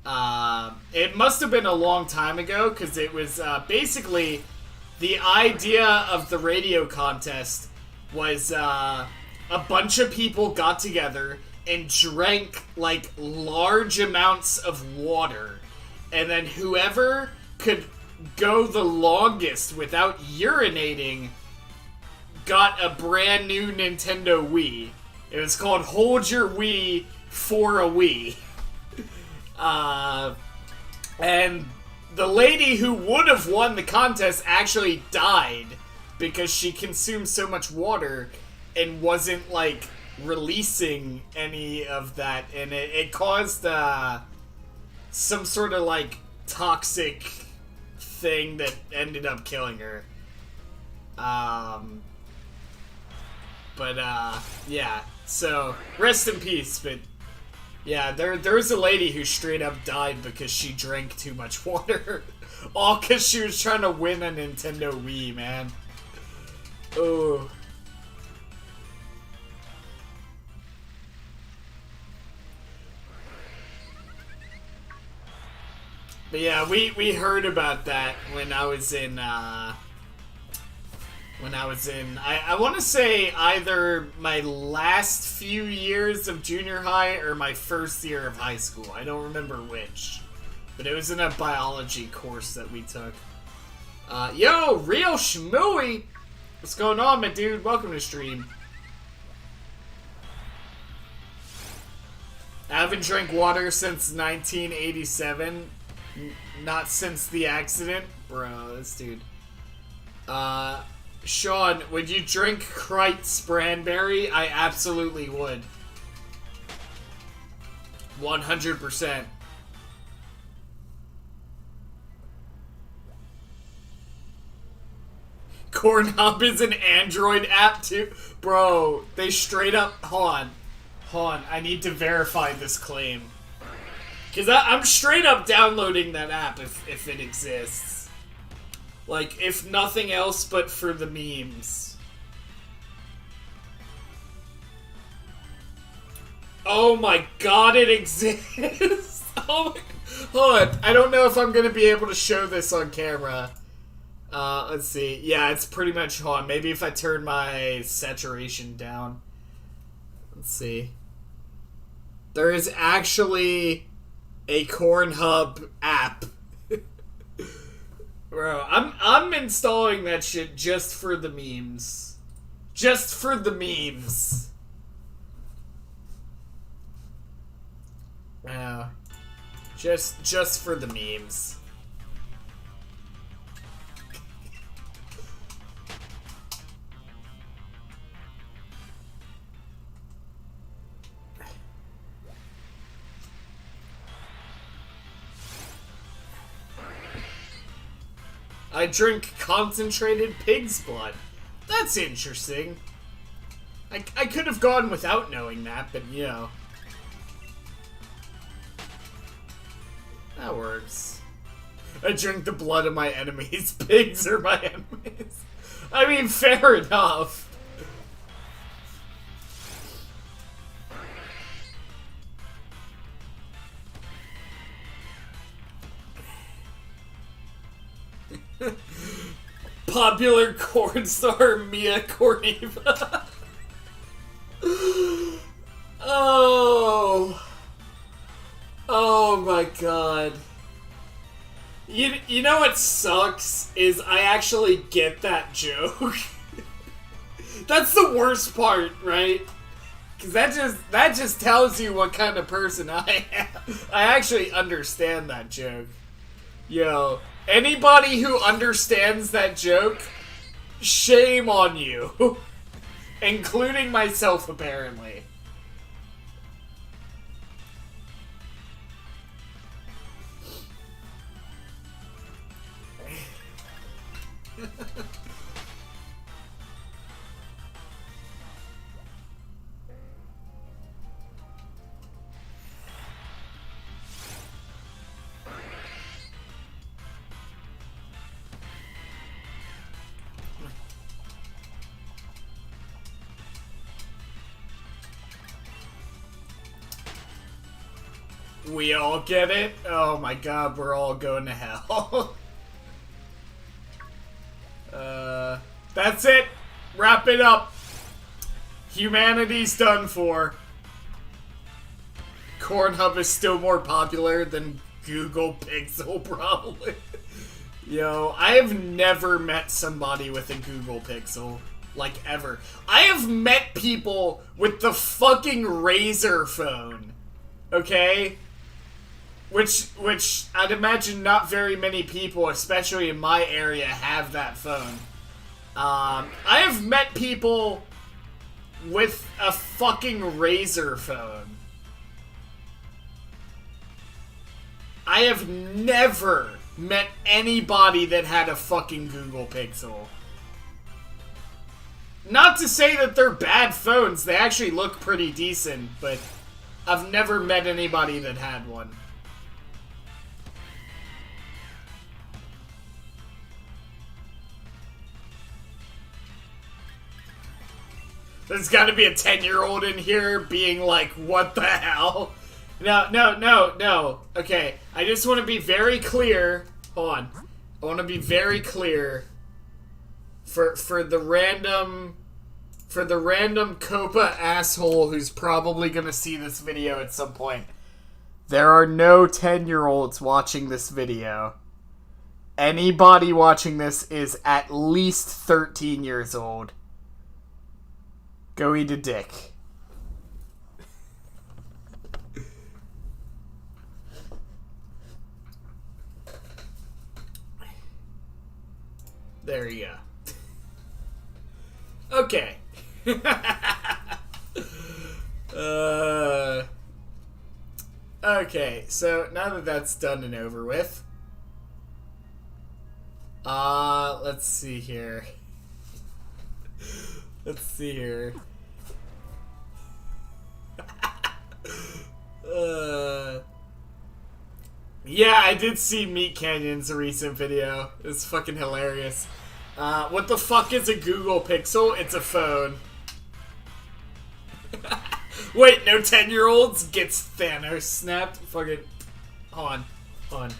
It must have been a long time ago, because it was basically the idea of the radio contest was a bunch of people got together and drank, like, large amounts of water. And then whoever could go the longest without urinating got a brand new Nintendo Wii. It was called Hold Your Wii for a Wii. And the lady who would have won the contest actually died because she consumed so much water and wasn't, like, releasing any of that. And it caused some sort of, like, toxic thing that ended up killing her. Yeah, so rest in peace. But yeah, there was a lady who straight up died because she drank too much water. All because she was trying to win a Nintendo Wii, man. Oh. But yeah, we heard about that when I was in, I want to say either my last few years of junior high or my first year of high school. I don't remember which. But it was in a biology course that we took. Yo, Real Shmooey! What's going on, my dude? Welcome to stream. I haven't drank water since 1987. Not since the accident. Bro, this dude. Sean, would you drink Kreitz Branberry? I absolutely would. 100%. Cornhub is an Android app too? Bro, they straight up... Hold on. I need to verify this claim. Because I'm straight up downloading that app if it exists. Like, if nothing else but for the memes. Oh my god, it exists! Oh my... Hold on, I don't know if I'm going to be able to show this on camera. Let's see. Yeah, it's pretty much on. Maybe if I turn my saturation down. Let's see. There is actually a Cornhub app. Bro, I'm installing that shit just for the memes. Just for the memes. Yeah. Just for the memes. I drink concentrated pig's blood. That's interesting. I could have gone without knowing that, but you know. That works. I drink the blood of my enemies. Pigs are my enemies. I mean, fair enough. Popular corn star Mia Corneva. Oh my god. You know what sucks is I actually get that joke. That's the worst part, right? Cause that just tells you what kind of person I am. I actually understand that joke. Yo, anybody who understands that joke, shame on you. Including myself, apparently. We all get it? Oh my god, we're all going to hell. That's it. Wrap it up. Humanity's done for. Cornhub is still more popular than Google Pixel, probably. Yo, I have never met somebody with a Google Pixel. Like, ever. I have met people with the fucking Razer phone. Okay? Which I'd imagine not very many people, especially in my area, have that phone. I have met people with a fucking Razer phone. I have never met anybody that had a fucking Google Pixel. Not to say that they're bad phones, they actually look pretty decent, but I've never met anybody that had one. There's gotta be a 10-year-old in here being like, what the hell? No. Okay, I just want to be very clear. Hold on. I want to be very clear. For the random Copa asshole who's probably gonna see this video at some point. There are no 10-year-olds watching this video. Anybody watching this is at least 13 years old. Go eat a dick. There you go. Okay. Okay, so now that that's done and over with, let's see here. Yeah, I did see Meat Canyon's recent video. It's fucking hilarious. What the fuck is a Google Pixel? It's a phone. Wait, no 10-year-olds gets Thanos snapped? Fucking... Hold on.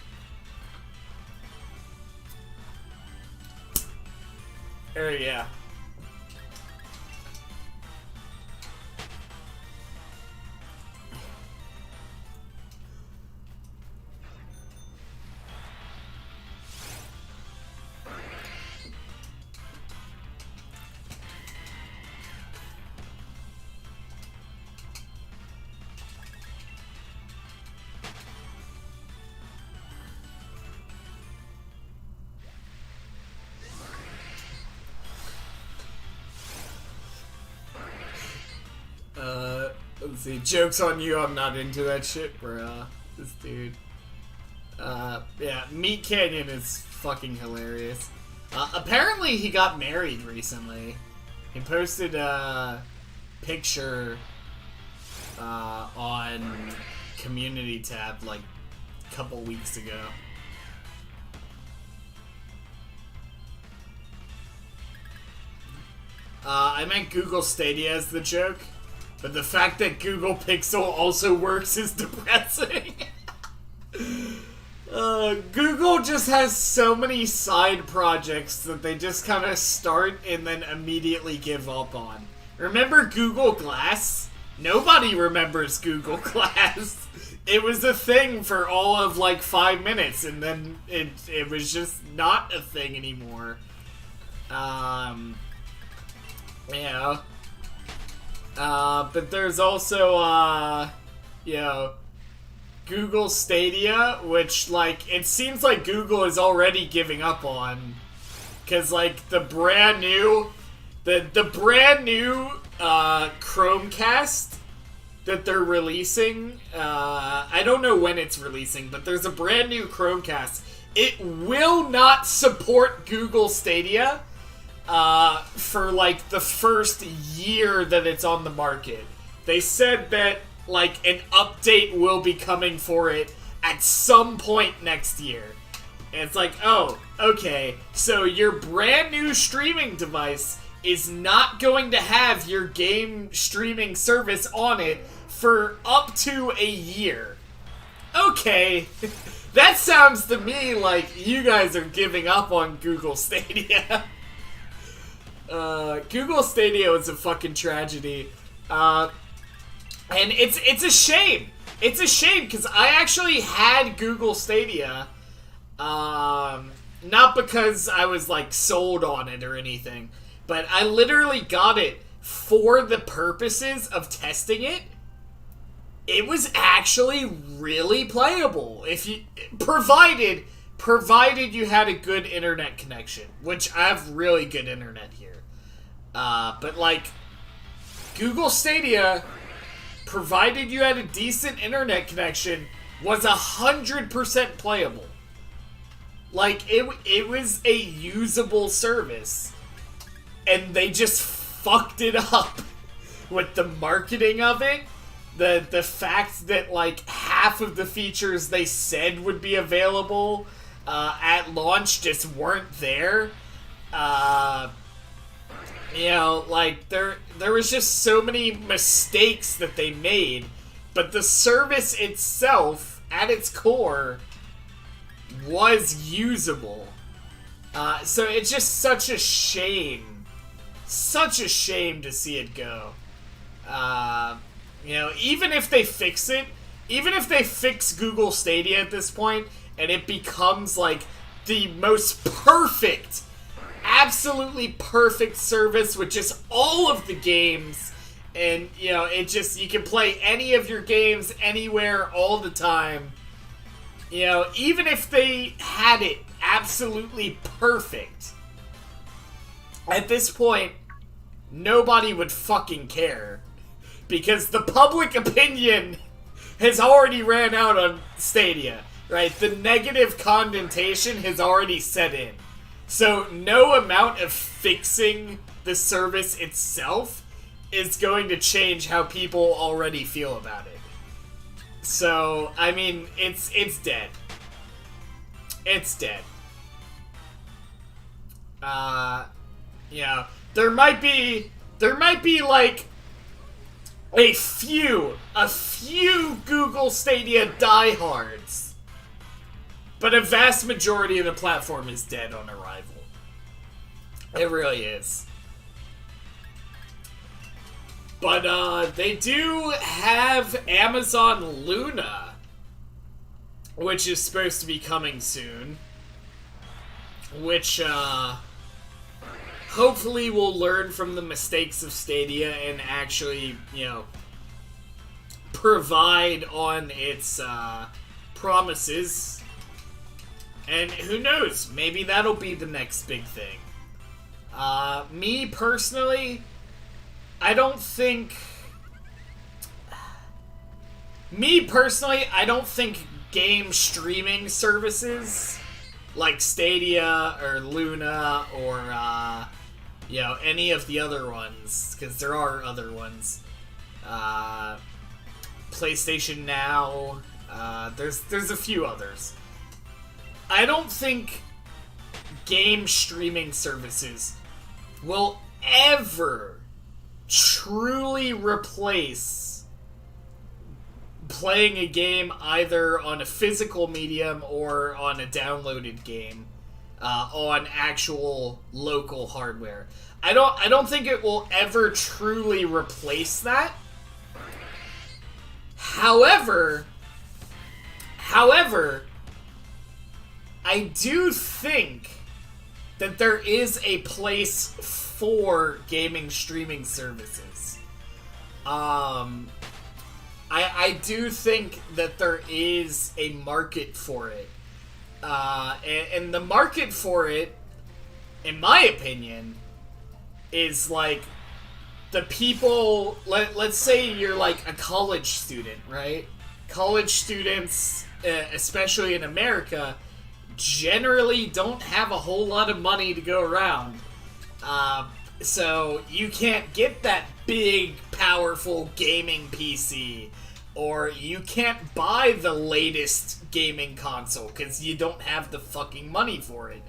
Yeah. Let's see. Joke's on you, I'm not into that shit, bruh. This dude. Yeah, Meat Canyon is fucking hilarious. Apparently he got married recently. He posted a picture on Community tab like a couple weeks ago. I meant Google Stadia as the joke, but the fact that Google Pixel also works is depressing. Google just has so many side projects that they just kind of start and then immediately give up on. Remember Google Glass? Nobody remembers Google Glass. It was a thing for all of like 5 minutes, and then it was just not a thing anymore. Yeah. But there's also, you know, Google Stadia, which, like, it seems like Google is already giving up on. Because, like, the brand new Chromecast that they're releasing, I don't know when it's releasing, but there's a brand new Chromecast. It will not support Google Stadia for like the first year that it's on the market. They said that like an update will be coming for it at some point next year. And it's like, oh, okay, so your brand new streaming device is not going to have your game streaming service on it for up to a year. Okay, that sounds to me like you guys are giving up on Google Stadia. Google Stadia was a fucking tragedy. And it's a shame. It's a shame, because I actually had Google Stadia. Not because I was, like, sold on it or anything. But I literally got it for the purposes of testing it. It was actually really playable. If you... Provided you had a good internet connection. Which I have really good internet here. But, like, Google Stadia, provided you had a decent internet connection, was 100% playable. Like, it was a usable service. And they just fucked it up with the marketing of it. The fact that, like, half of the features they said would be available at launch just weren't there. You know, like, there was just so many mistakes that they made, but the service itself, at its core, was usable. So it's just such a shame. Such a shame to see it go. You know, even if they fix it, even if they fix Google Stadia at this point, and it becomes, like, the most perfect, absolutely perfect service with just all of the games, and, you know, it just, you can play any of your games anywhere all the time. You know, even if they had it absolutely perfect, at this point, nobody would fucking care. Because the public opinion has already ran out on Stadia, right? The negative connotation has already set in. So no amount of fixing the service itself is going to change how people already feel about it. So, I mean, it's dead. It's dead. You know, there might be like a few Google Stadia diehards, but a vast majority of the platform is dead on arrival. It really is. But they do have Amazon Luna, which is supposed to be coming soon. Which, hopefully will learn from the mistakes of Stadia and actually, you know, provide on its, promises. And who knows, maybe that'll be the next big thing. Me personally, I don't think game streaming services like Stadia or Luna or, you know, any of the other ones, because there are other ones, PlayStation Now, there's a few others. I don't think game streaming services will ever truly replace playing a game either on a physical medium or on a downloaded game on actual local hardware. I don't think it will ever truly replace that. However, I do think that there is a place for gaming streaming services. I do think that there is a market for it. And the market for it, in my opinion, is like the people, let's say you're like a college student, right? College students, especially in America, generally don't have a whole lot of money to go around. So you can't get that big, powerful gaming PC, or you can't buy the latest gaming console because you don't have the fucking money for it.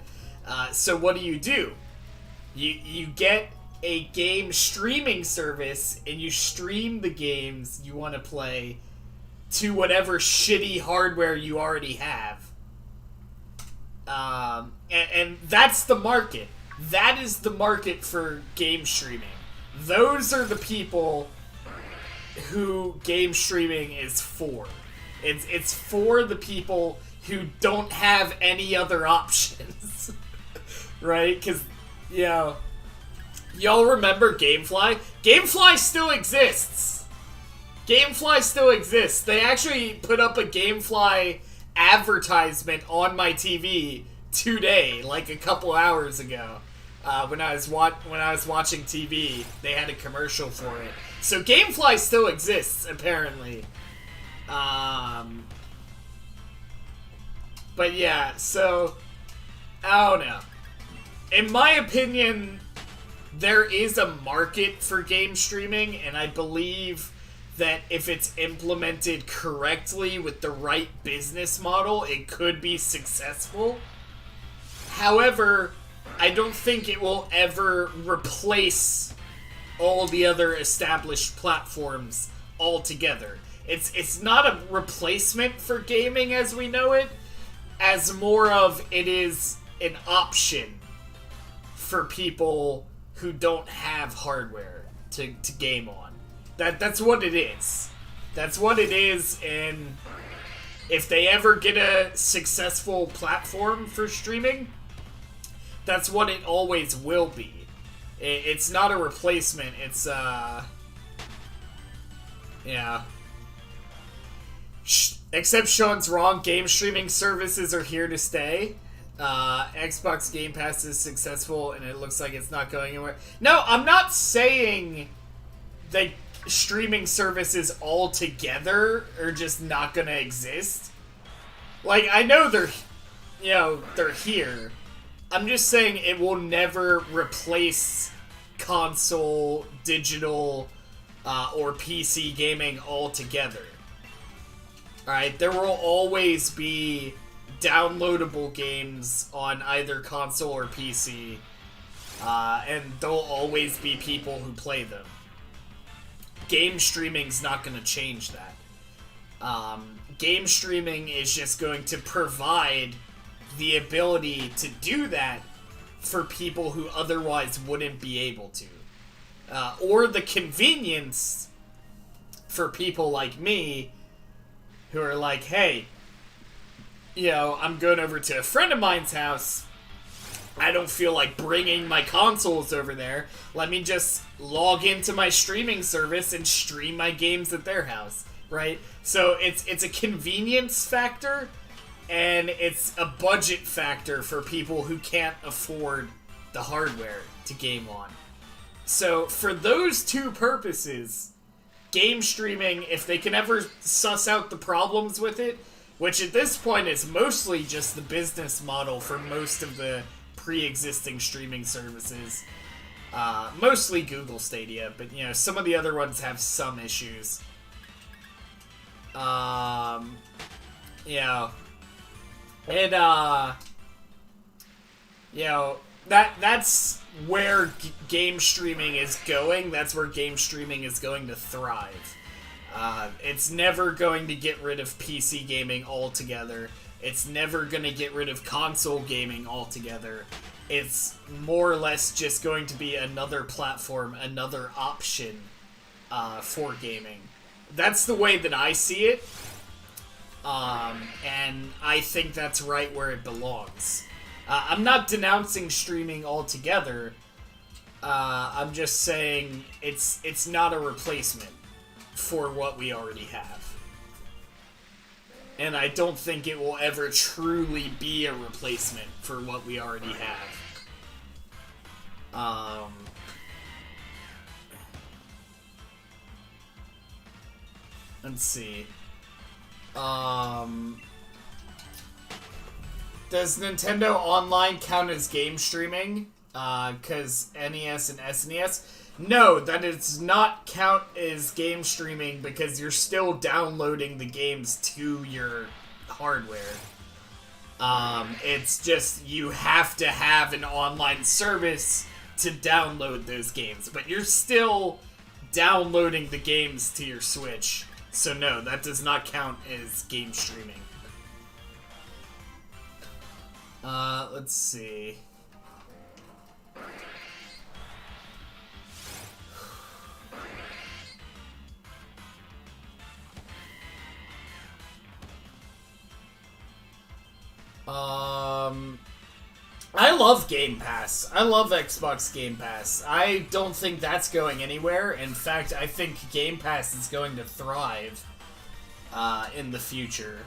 So what do? You get a game streaming service and you stream the games you want to play to whatever shitty hardware you already have. And that's the market. That is the market for game streaming. Those are the people who game streaming is for. It's for the people who don't have any other options. Right? Because, you know, y'all remember Gamefly? Gamefly still exists. Gamefly still exists. They actually put up a Gamefly advertisement on my TV today, like a couple hours ago. When I was watching TV, they had a commercial for it. So Gamefly still exists, apparently. But yeah, so I don't know. In my opinion, there is a market for game streaming, and I believe that if it's implemented correctly with the right business model, it could be successful. However, I don't think it will ever replace all the other established platforms altogether. It's not a replacement for gaming as we know it, as more of it is an option for people who don't have hardware to game on. That's what it is. That's what it is, and if they ever get a successful platform for streaming, that's what it always will be. It's not a replacement, it's, yeah. Except Sean's wrong, game streaming services are here to stay. Xbox Game Pass is successful, and it looks like it's not going anywhere. No, I'm not saying that streaming services altogether are just not gonna exist. Like, I know they're here. I'm just saying it will never replace console, digital, or PC gaming altogether. Alright, there will always be downloadable games on either console or PC, and there'll always be people who play them. Game streaming's not going to change that. Game streaming is just going to provide the ability to do that for people who otherwise wouldn't be able to. Or the convenience for people like me who are like, hey, you know, I'm going over to a friend of mine's house. I don't feel like bringing my consoles over there. Let me just log into my streaming service and stream my games at their house, right? So it's a convenience factor, and it's a budget factor for people who can't afford the hardware to game on. So for those two purposes, game streaming, if they can ever suss out the problems with it, which at this point is mostly just the business model for most of the pre-existing streaming services. Mostly Google Stadia, but you know, some of the other ones have some issues. You know, and you know, that's where game streaming is going. That's where game streaming is going to thrive. It's never going to get rid of PC gaming altogether. It's never going to get rid of console gaming altogether. It's more or less just going to be another platform, another option for gaming. That's the way that I see it. And I think that's right where it belongs. I'm not denouncing streaming altogether. I'm just saying it's not a replacement for what we already have. And I don't think it will ever truly be a replacement for what we already have. Let's see. Does Nintendo Online count as game streaming? 'Cause NES and SNES? No, that does not count as game streaming because you're still downloading the games to your hardware. It's just you have to have an online service to download those games, but you're still downloading the games to your Switch. So no, that does not count as game streaming. Let's see. I love Game Pass. I love Xbox Game Pass. I don't think that's going anywhere. In fact, I think Game Pass is going to thrive in the future.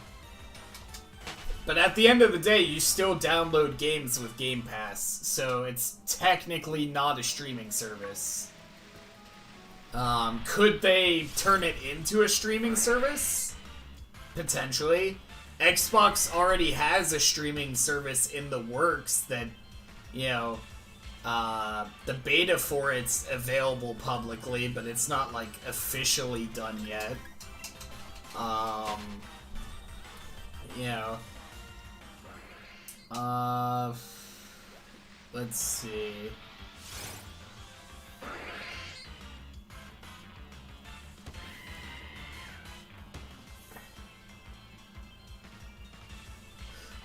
But at the end of the day, you still download games with Game Pass, so it's technically not a streaming service. Could they turn it into a streaming service? Potentially. Xbox already has a streaming service in the works that, you know, the beta for it's available publicly, but it's not, like, officially done yet. You know. Let's see.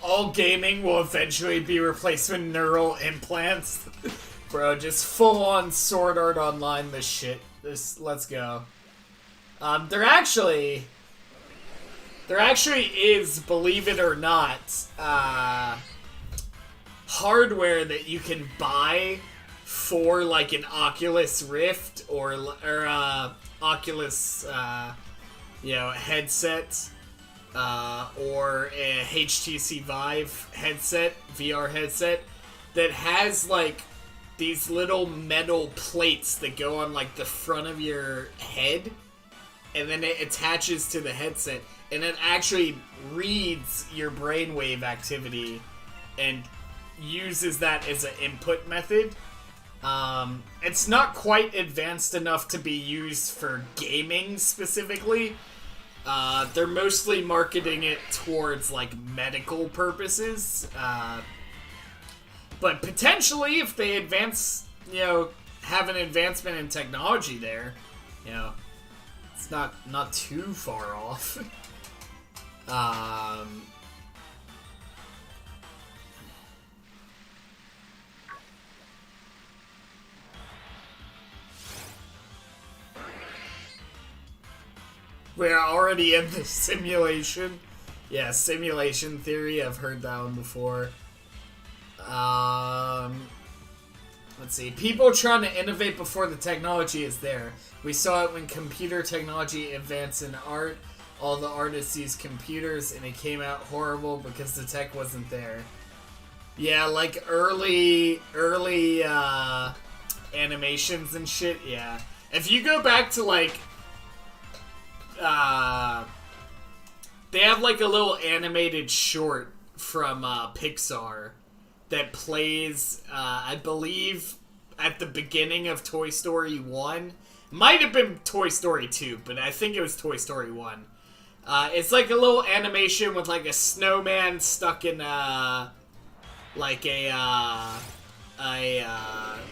All gaming will eventually be replaced with neural implants. Bro, just full-on Sword Art Online this shit. Let's go. There actually is, believe it or not, hardware that you can buy for like an Oculus Rift or Oculus, you know, headset, or a HTC Vive headset, VR headset, that has like these little metal plates that go on like the front of your head, and then it attaches to the headset, and it actually reads your brainwave activity and uses that as an input method. It's not quite advanced enough to be used for gaming specifically. They're mostly marketing it towards like medical purposes. But potentially, if they advance, you know, have an advancement in technology there, you know, it's not too far off. We're already in the simulation. Yeah, simulation theory. I've heard that one before. Let's see. People trying to innovate before the technology is there. We saw it when computer technology advanced in art. All the artists used computers, and it came out horrible because the tech wasn't there. Yeah, like early animations and shit. Yeah, if you go back to like, they have like a little animated short from Pixar that plays, I believe, at the beginning of Toy Story 1. Might have been Toy Story 2, but I think it was Toy Story 1. It's like a little animation with like a snowman stuck in like a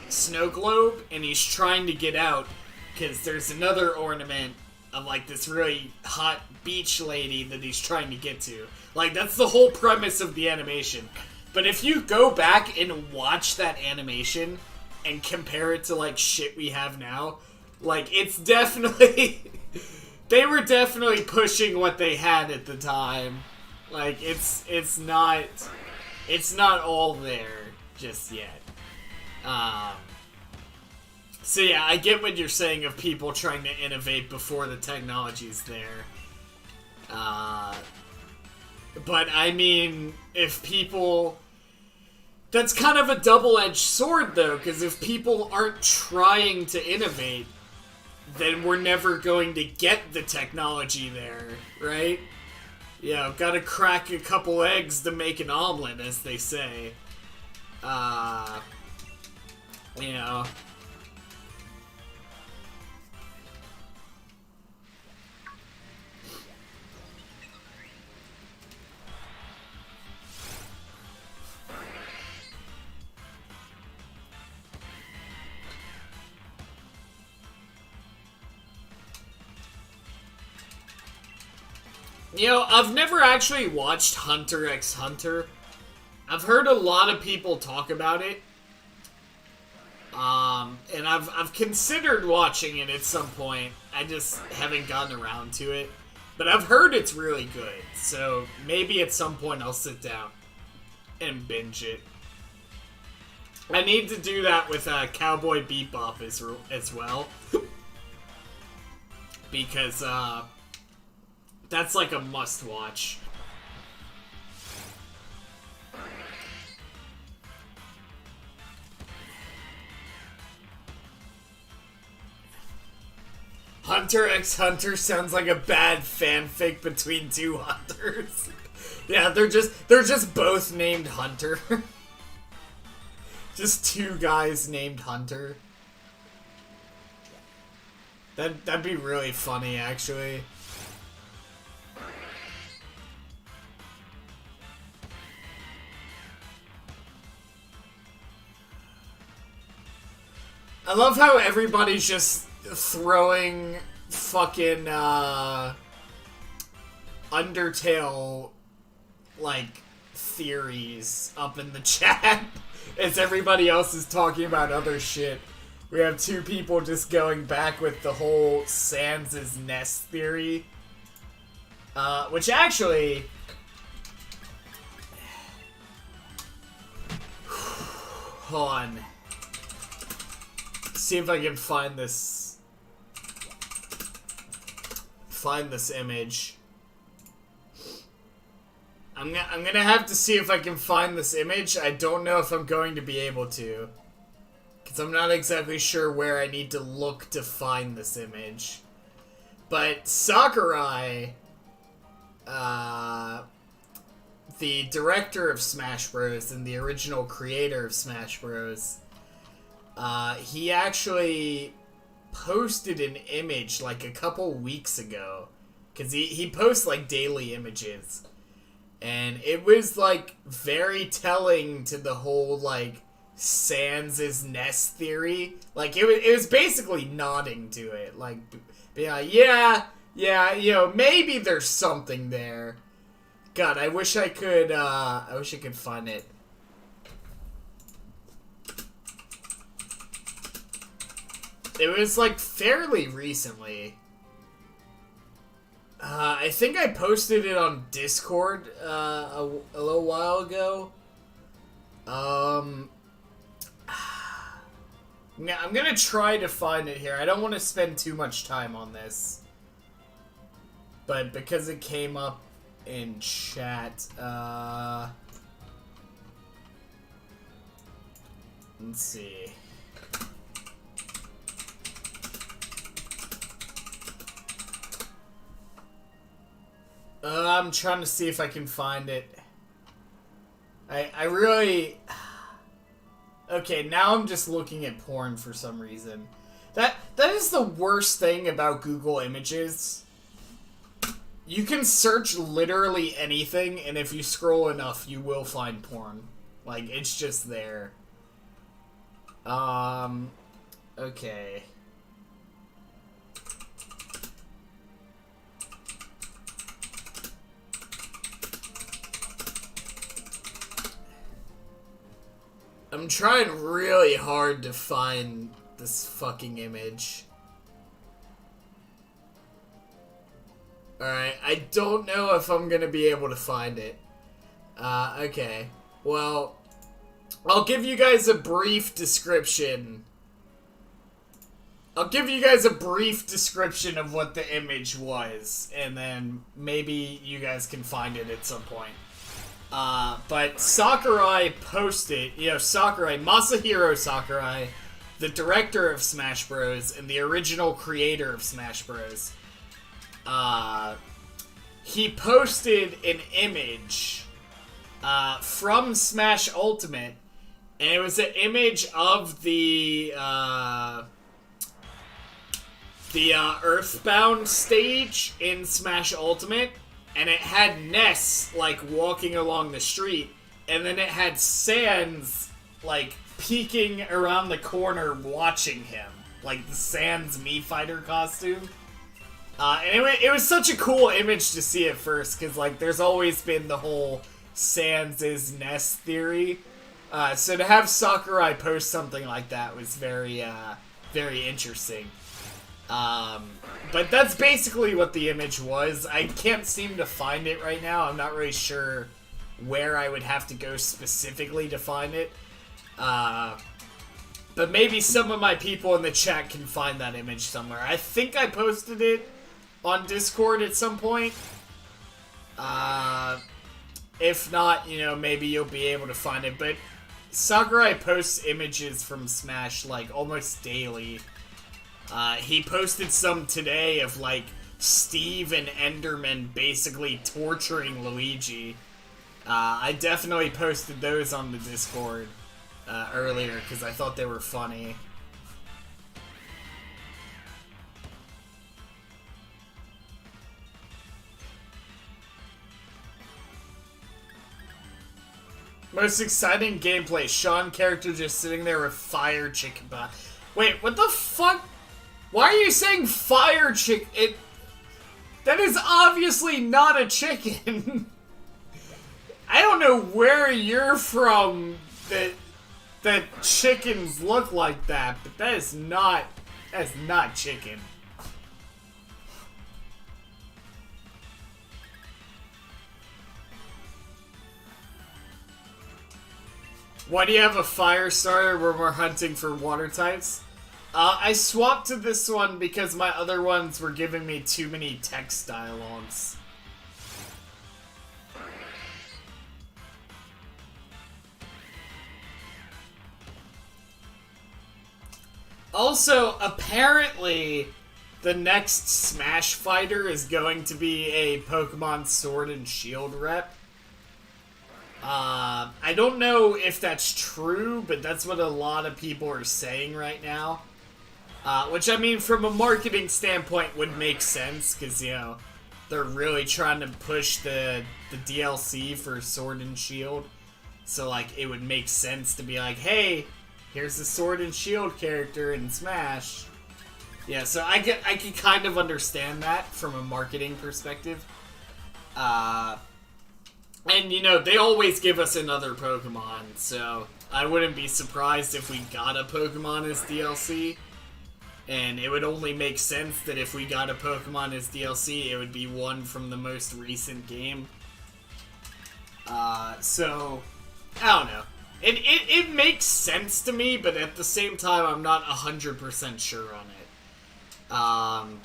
snow globe, and he's trying to get out because there's another ornament of like this really hot beach lady that he's trying to get to. Like, that's the whole premise of the animation. But if you go back and watch that animation and compare it to like shit we have now, like, it's definitely they were definitely pushing what they had at the time. Like, it's not all there just yet. So yeah, I get what you're saying of people trying to innovate before the technology's there. But I mean, if people... That's kind of a double-edged sword, though, because if people aren't trying to innovate, then we're never going to get the technology there, right? You know, gotta crack a couple eggs to make an omelet, as they say. You know... You know, I've never actually watched Hunter x Hunter. I've heard a lot of people talk about it. And I've considered watching it at some point. I just haven't gotten around to it. But I've heard it's really good. So maybe at some point I'll sit down and binge it. I need to do that with Cowboy Bebop as well. Because, that's like a must-watch. Hunter x Hunter sounds like a bad fanfic between two hunters. Yeah, they're just both named Hunter. Just two guys named Hunter. That'd be really funny, actually. I love how everybody's just throwing fucking Undertale like theories up in the chat as everybody else is talking about other shit. We have two people just going back with the whole Sans' nest theory, which actually hold on. See if I can find this image. I'm gonna have to see if I can find this image. I don't know if I'm going to be able to, because I'm not exactly sure where I need to look to find this image. But Sakurai, the director of Smash Bros. And the original creator of Smash Bros., he actually posted an image like a couple weeks ago, because he posts like daily images, and it was like very telling to the whole like Sans' nest theory. Like it was basically nodding to it, like being like, yeah, you know, maybe there's something there. God, I wish I could find it. It was, like, fairly recently. I think I posted it on Discord a little while ago. Now I'm gonna try to find it here. I don't want to spend too much time on this. But because it came up in chat, let's see. I'm trying to see if I can find it. I really... Okay, now I'm just looking at porn for some reason. That is the worst thing about Google Images. You can search literally anything, and if you scroll enough, you will find porn. Like, it's just there. Okay. I'm trying really hard to find this fucking image. Alright, I don't know if I'm gonna be able to find it. Okay. Well, I'll give you guys a brief description. I'll give you guys a brief description of what the image was, and then maybe you guys can find it at some point. But Sakurai posted, Sakurai, Masahiro Sakurai, the director of Smash Bros. And the original creator of Smash Bros. He posted an image, from Smash Ultimate, and it was an image of the Earthbound stage in Smash Ultimate. And it had Ness, like, walking along the street. And then it had Sans, like, peeking around the corner watching him. Like, the Sans Mii Fighter costume. And it was such a cool image to see at first. Because, like, there's always been the whole Sans is Ness theory. So to have Sakurai post something like that was very, very interesting. But that's basically what the image was. I can't seem to find it right now. I'm not really sure where I would have to go specifically to find it. But maybe some of my people in the chat can find that image somewhere. I think I posted it on Discord at some point. If not, maybe you'll be able to find it. But Sakurai posts images from Smash, like, almost daily. He posted some today of, like, Steve and Enderman basically torturing Luigi. I definitely posted those on the Discord earlier because I thought they were funny. Most exciting gameplay. Sean character just sitting there with fire chicken. Wait, what the fuck? Why are you saying fire chicken? That is obviously not a chicken. I don't know where you're from that chickens look like that, but that's not chicken. Why do you have a fire starter where we're hunting for water types? I swapped to this one because my other ones were giving me too many text dialogues. Also, apparently, the next Smash fighter is going to be a Pokemon Sword and Shield rep. I don't know if that's true, but that's what a lot of people are saying right now. Which, I mean, from a marketing standpoint would make sense, because, they're really trying to push the DLC for Sword and Shield. So, like, it would make sense to be like, hey, here's the Sword and Shield character in Smash. Yeah, so I can kind of understand that from a marketing perspective. And, they always give us another Pokemon, so I wouldn't be surprised if we got a Pokemon as DLC. And it would only make sense that if we got a Pokemon as DLC, it would be one from the most recent game. So, I don't know. It makes sense to me, but at the same time, I'm not 100% sure on it.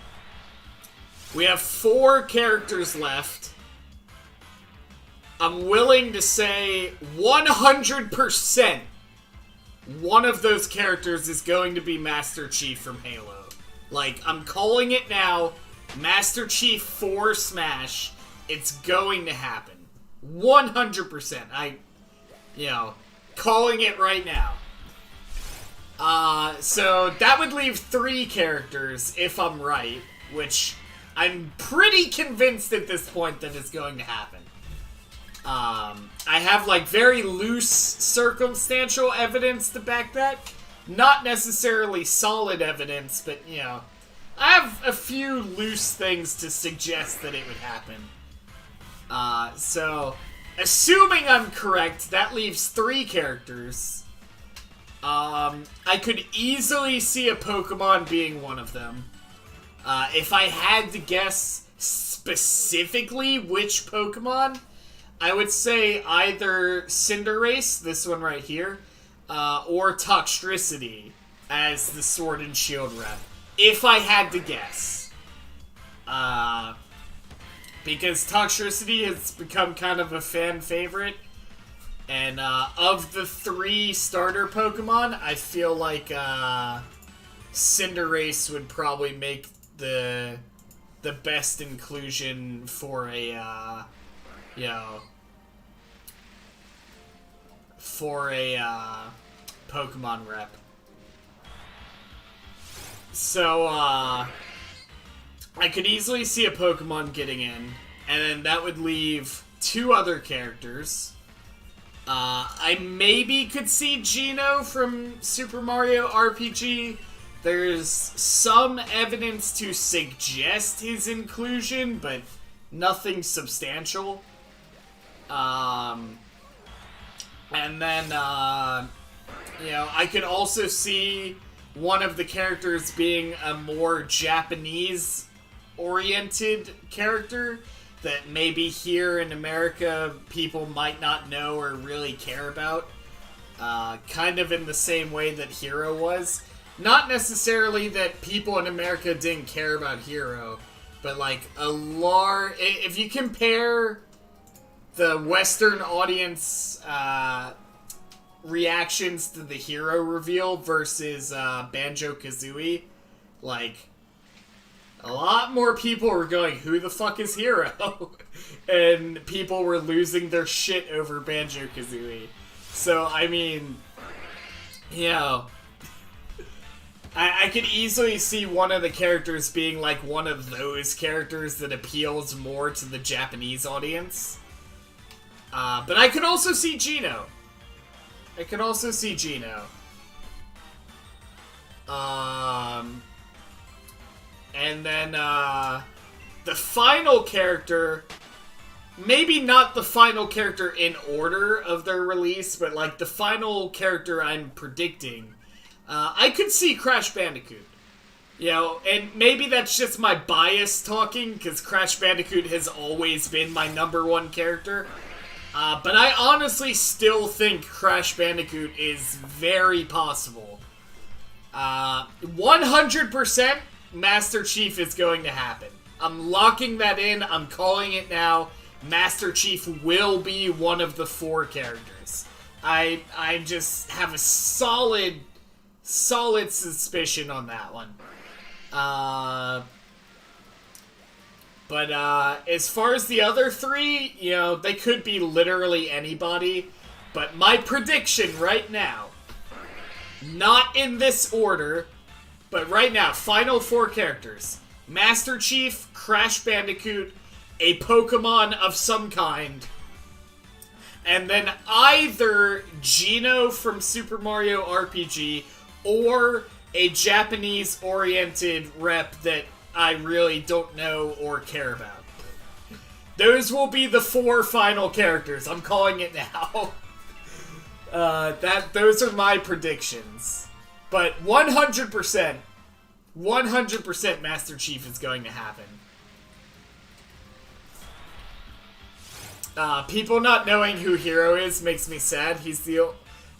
We have 4 characters left. I'm willing to say 100% one of those characters is going to be Master Chief from Halo. Like, I'm calling it now. Master Chief for Smash. It's going to happen. 100%. Calling it right now. So that would leave 3 characters, if I'm right, which I'm pretty convinced at this point that it's going to happen. I have, like, very loose circumstantial evidence to back that. Not necessarily solid evidence, but, I have a few loose things to suggest that it would happen. So, assuming I'm correct, that leaves 3 characters. I could easily see a Pokemon being one of them. If I had to guess specifically which Pokemon, I would say either Cinderace, this one right here, or Toxtricity as the Sword and Shield rep. If I had to guess. Because Toxtricity has become kind of a fan favorite. And of the 3 starter Pokemon, I feel like Cinderace would probably make the best inclusion for a Pokemon rep. So, I could easily see a Pokemon getting in, and then that would leave 2 other characters. I maybe could see Geno from Super Mario RPG. There's some evidence to suggest his inclusion, but nothing substantial. And then, I could also see one of the characters being a more Japanese-oriented character that maybe here in America people might not know or really care about. Kind of in the same way that Hero was. Not necessarily that people in America didn't care about Hero, but like if you compare the Western audience reactions to the Hero reveal versus Banjo-Kazooie, like, a lot more people were going, who the fuck is Hero? And people were losing their shit over Banjo-Kazooie. So, I mean, I could easily see one of the characters being like one of those characters that appeals more to the Japanese audience. But I could also see Geno. And then, the final character, maybe not the final character in order of their release, but like the final character I'm predicting, I could see Crash Bandicoot. And maybe that's just my bias talking, because Crash Bandicoot has always been my #1 character. But I honestly still think Crash Bandicoot is very possible. 100% Master Chief is going to happen. I'm locking that in. I'm calling it now. Master Chief will be one of the 4 characters. I just have a solid suspicion on that one. But as far as the other 3, they could be literally anybody. But my prediction right now, not in this order, but right now, final 4 characters. Master Chief, Crash Bandicoot, a Pokemon of some kind, and then either Geno from Super Mario RPG or a Japanese-oriented rep that I really don't know or care about. Those will be the 4 final characters. I'm calling it now. Those are my predictions. But 100%, 100% Master Chief is going to happen. People not knowing who Hero is makes me sad. He's the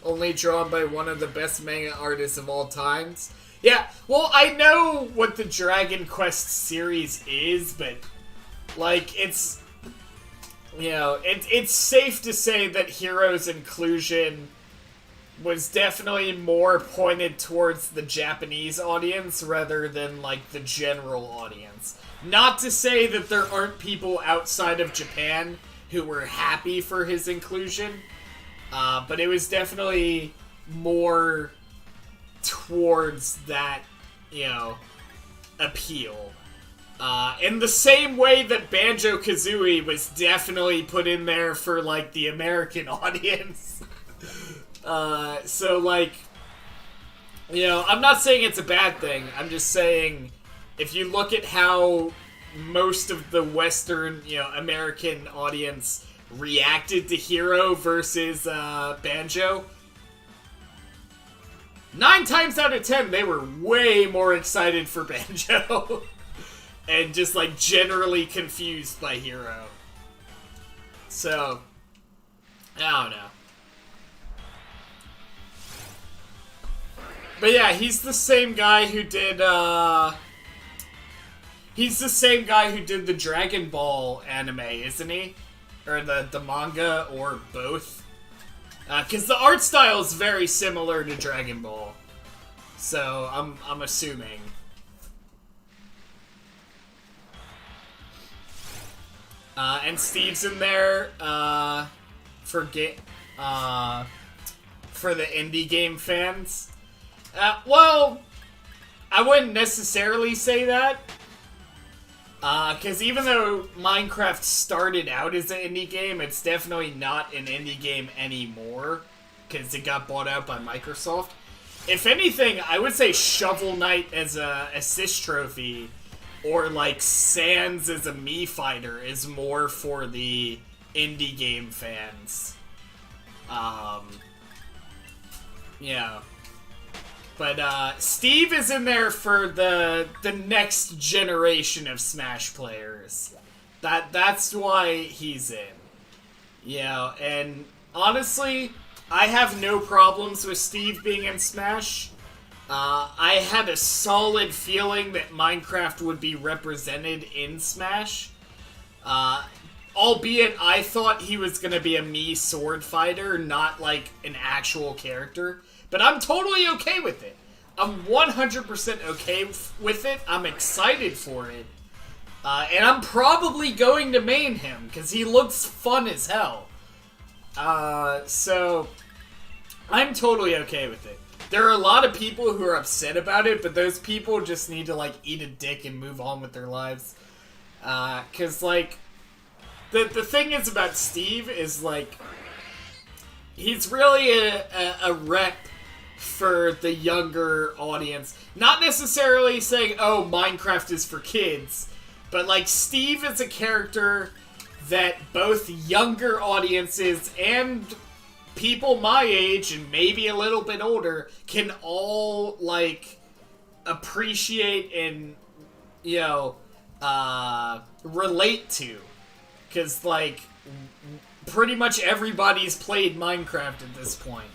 only drawn by one of the best manga artists of all times. Yeah, well, I know what the Dragon Quest series is, but, like, it's, you know, it's safe to say that Hero's inclusion was definitely more pointed towards the Japanese audience rather than, like, the general audience. Not to say that there aren't people outside of Japan who were happy for his inclusion, but it was definitely more towards that, you know, appeal. In the same way that Banjo-Kazooie was definitely put in there for, like, the American audience. So, like, you know, I'm not saying it's a bad thing. I'm just saying, if you look at how most of the Western, you know, American audience reacted to Hero versus Banjo, 9 times out of 10, they were way more excited for Banjo. And just, like, generally confused by Hero. So, I don't know. But yeah, he's the same guy who did, he's the same guy who did the Dragon Ball anime, isn't he? Or the manga, or both. Because the art style is very similar to Dragon Ball. So, I'm assuming. And Steve's in there, for the indie game fans. Well, I wouldn't necessarily say that. Because even though Minecraft started out as an indie game, it's definitely not an indie game anymore. Because it got bought out by Microsoft. If anything, I would say Shovel Knight as a assist trophy, or like Sans as a Mii fighter, is more for the indie game fans. Yeah. But, Steve is in there for the next generation of Smash players. That's why he's in. You know, and honestly, I have no problems with Steve being in Smash. I had a solid feeling that Minecraft would be represented in Smash. Albeit, I thought he was gonna be a Mii sword fighter, not like an actual character. But I'm totally okay with it. I'm 100% okay with it. I'm excited for it. And I'm probably going to main him, because he looks fun as hell. So, I'm totally okay with it. There are a lot of people who are upset about it, but those people just need to, like, eat a dick and move on with their lives. Because, like, the thing is about Steve is, like, he's really a rep for the younger audience. Not necessarily saying, oh, Minecraft is for kids, but, like, Steve is a character that both younger audiences and people my age, and maybe a little bit older, can all, like, appreciate and, you know, relate to. Because, like, pretty much everybody's played Minecraft at this point.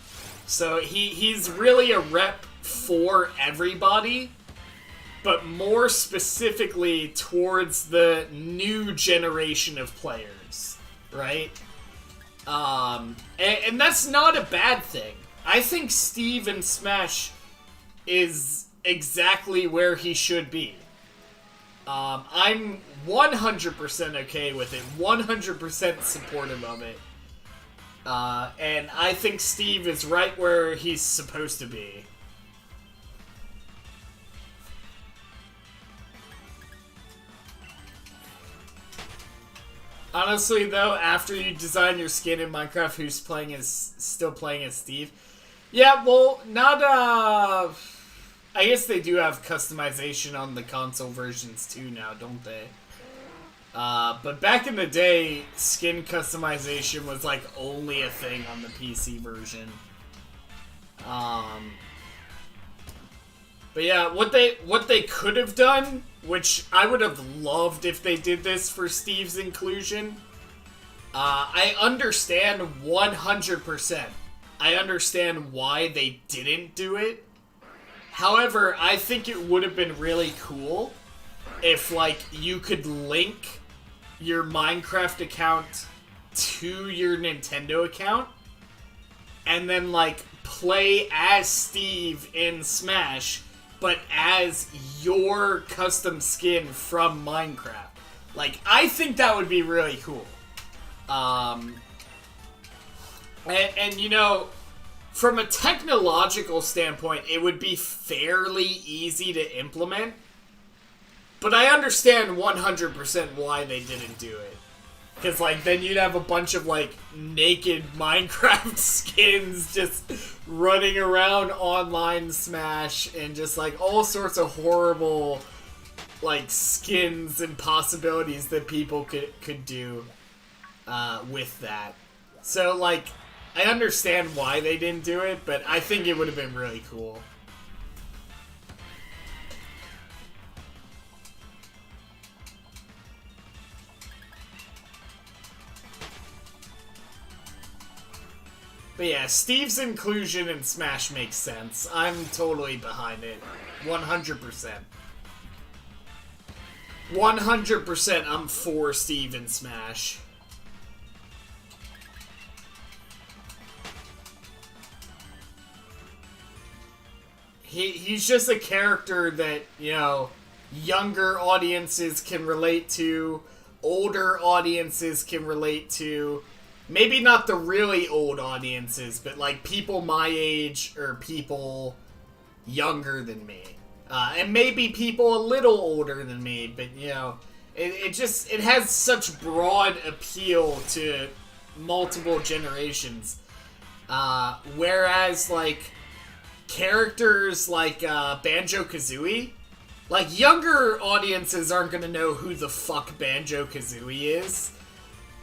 So he's really a rep for everybody, but more specifically towards the new generation of players, right? And that's not a bad thing. I think Steve in Smash is exactly where he should be. I'm 100% okay with it, 100% supportive of it. And I think Steve is right where he's supposed to be. Honestly, though, after you design your skin in Minecraft, who's still playing as Steve? Yeah, well, not, I guess they do have customization on the console versions too now, don't they? But back in the day, skin customization was, like, only a thing on the PC version. But yeah, what they could have done, which I would have loved if they did this for Steve's inclusion. I understand 100%. I understand why they didn't do it. However, I think it would have been really cool if, like, you could link your Minecraft account to your Nintendo account and then, like, play as Steve in Smash, but as your custom skin from Minecraft. Like, I think that would be really cool. And you know, from a technological standpoint, it would be fairly easy to implement. But I understand 100% why they didn't do it. Because, like, then you'd have a bunch of, like, naked Minecraft skins just running around online Smash and just, like, all sorts of horrible, like, skins and possibilities that people could do with that. So, like, I understand why they didn't do it, but I think it would have been really cool. But yeah, Steve's inclusion in Smash makes sense. I'm totally behind it. 100%. 100% I'm for Steve in Smash. He's just a character that, you know, younger audiences can relate to, older audiences can relate to. Maybe not the really old audiences, but, like, people my age or people younger than me. And maybe people a little older than me, but, you know, it has such broad appeal to multiple generations. Whereas, like, characters like Banjo-Kazooie, like, younger audiences aren't gonna know who the fuck Banjo-Kazooie is.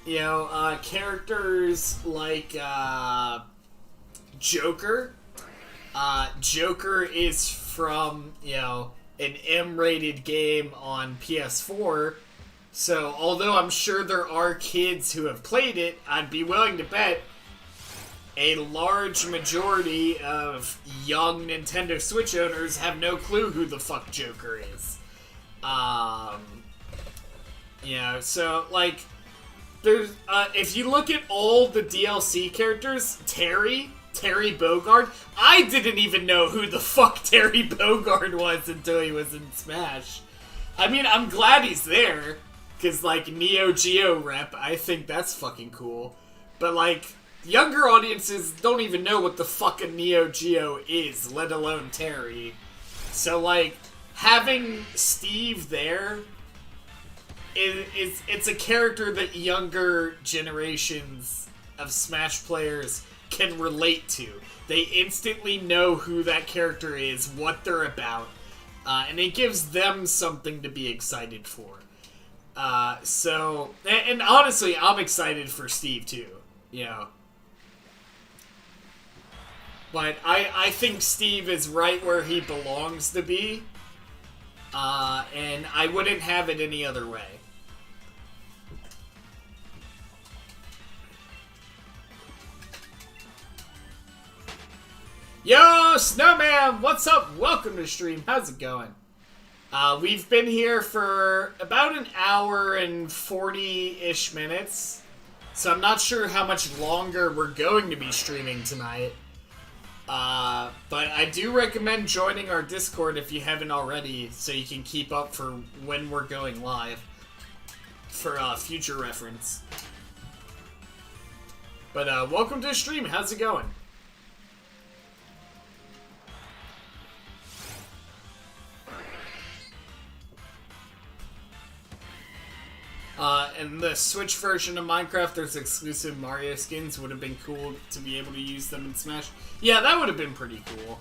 You know, characters like Joker. Joker is from, you know, an M-rated game on PS4. So, although I'm sure there are kids who have played it, I'd be willing to bet a large majority of young Nintendo Switch owners have no clue who the fuck Joker is. You know, so, like, there's, if you look at all the DLC characters, Terry Bogard, I didn't even know who the fuck Terry Bogard was until he was in Smash. I mean, I'm glad he's there, because, like, Neo Geo rep, I think that's fucking cool. But, like, younger audiences don't even know what the fuck a Neo Geo is, let alone Terry. So, like, having Steve there, it's a character that younger generations of Smash players can relate to. They instantly know who that character is, what they're about, and it gives them something to be excited for. So, and honestly, I'm excited for Steve too, you know. But I think Steve is right where he belongs to be, and I wouldn't have it any other way. Yo, Snowman, what's up? Welcome to the stream. How's it going? We've been here for about an hour and 40-ish minutes, so I'm not sure how much longer we're going to be streaming tonight. But I do recommend joining our Discord if you haven't already, so you can keep up for when we're going live, for future reference. But welcome to the stream. How's it going? And the Switch version of Minecraft, there's exclusive Mario skins. Would have been cool to be able to use them in Smash. Yeah, that would have been pretty cool.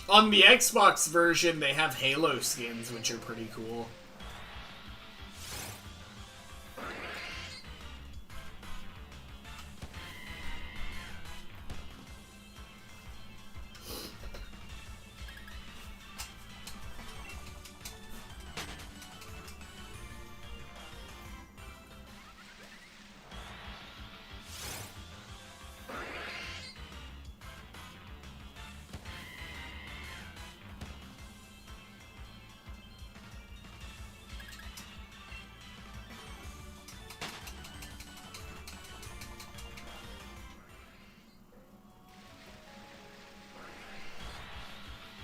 On the Xbox version, they have Halo skins, which are pretty cool.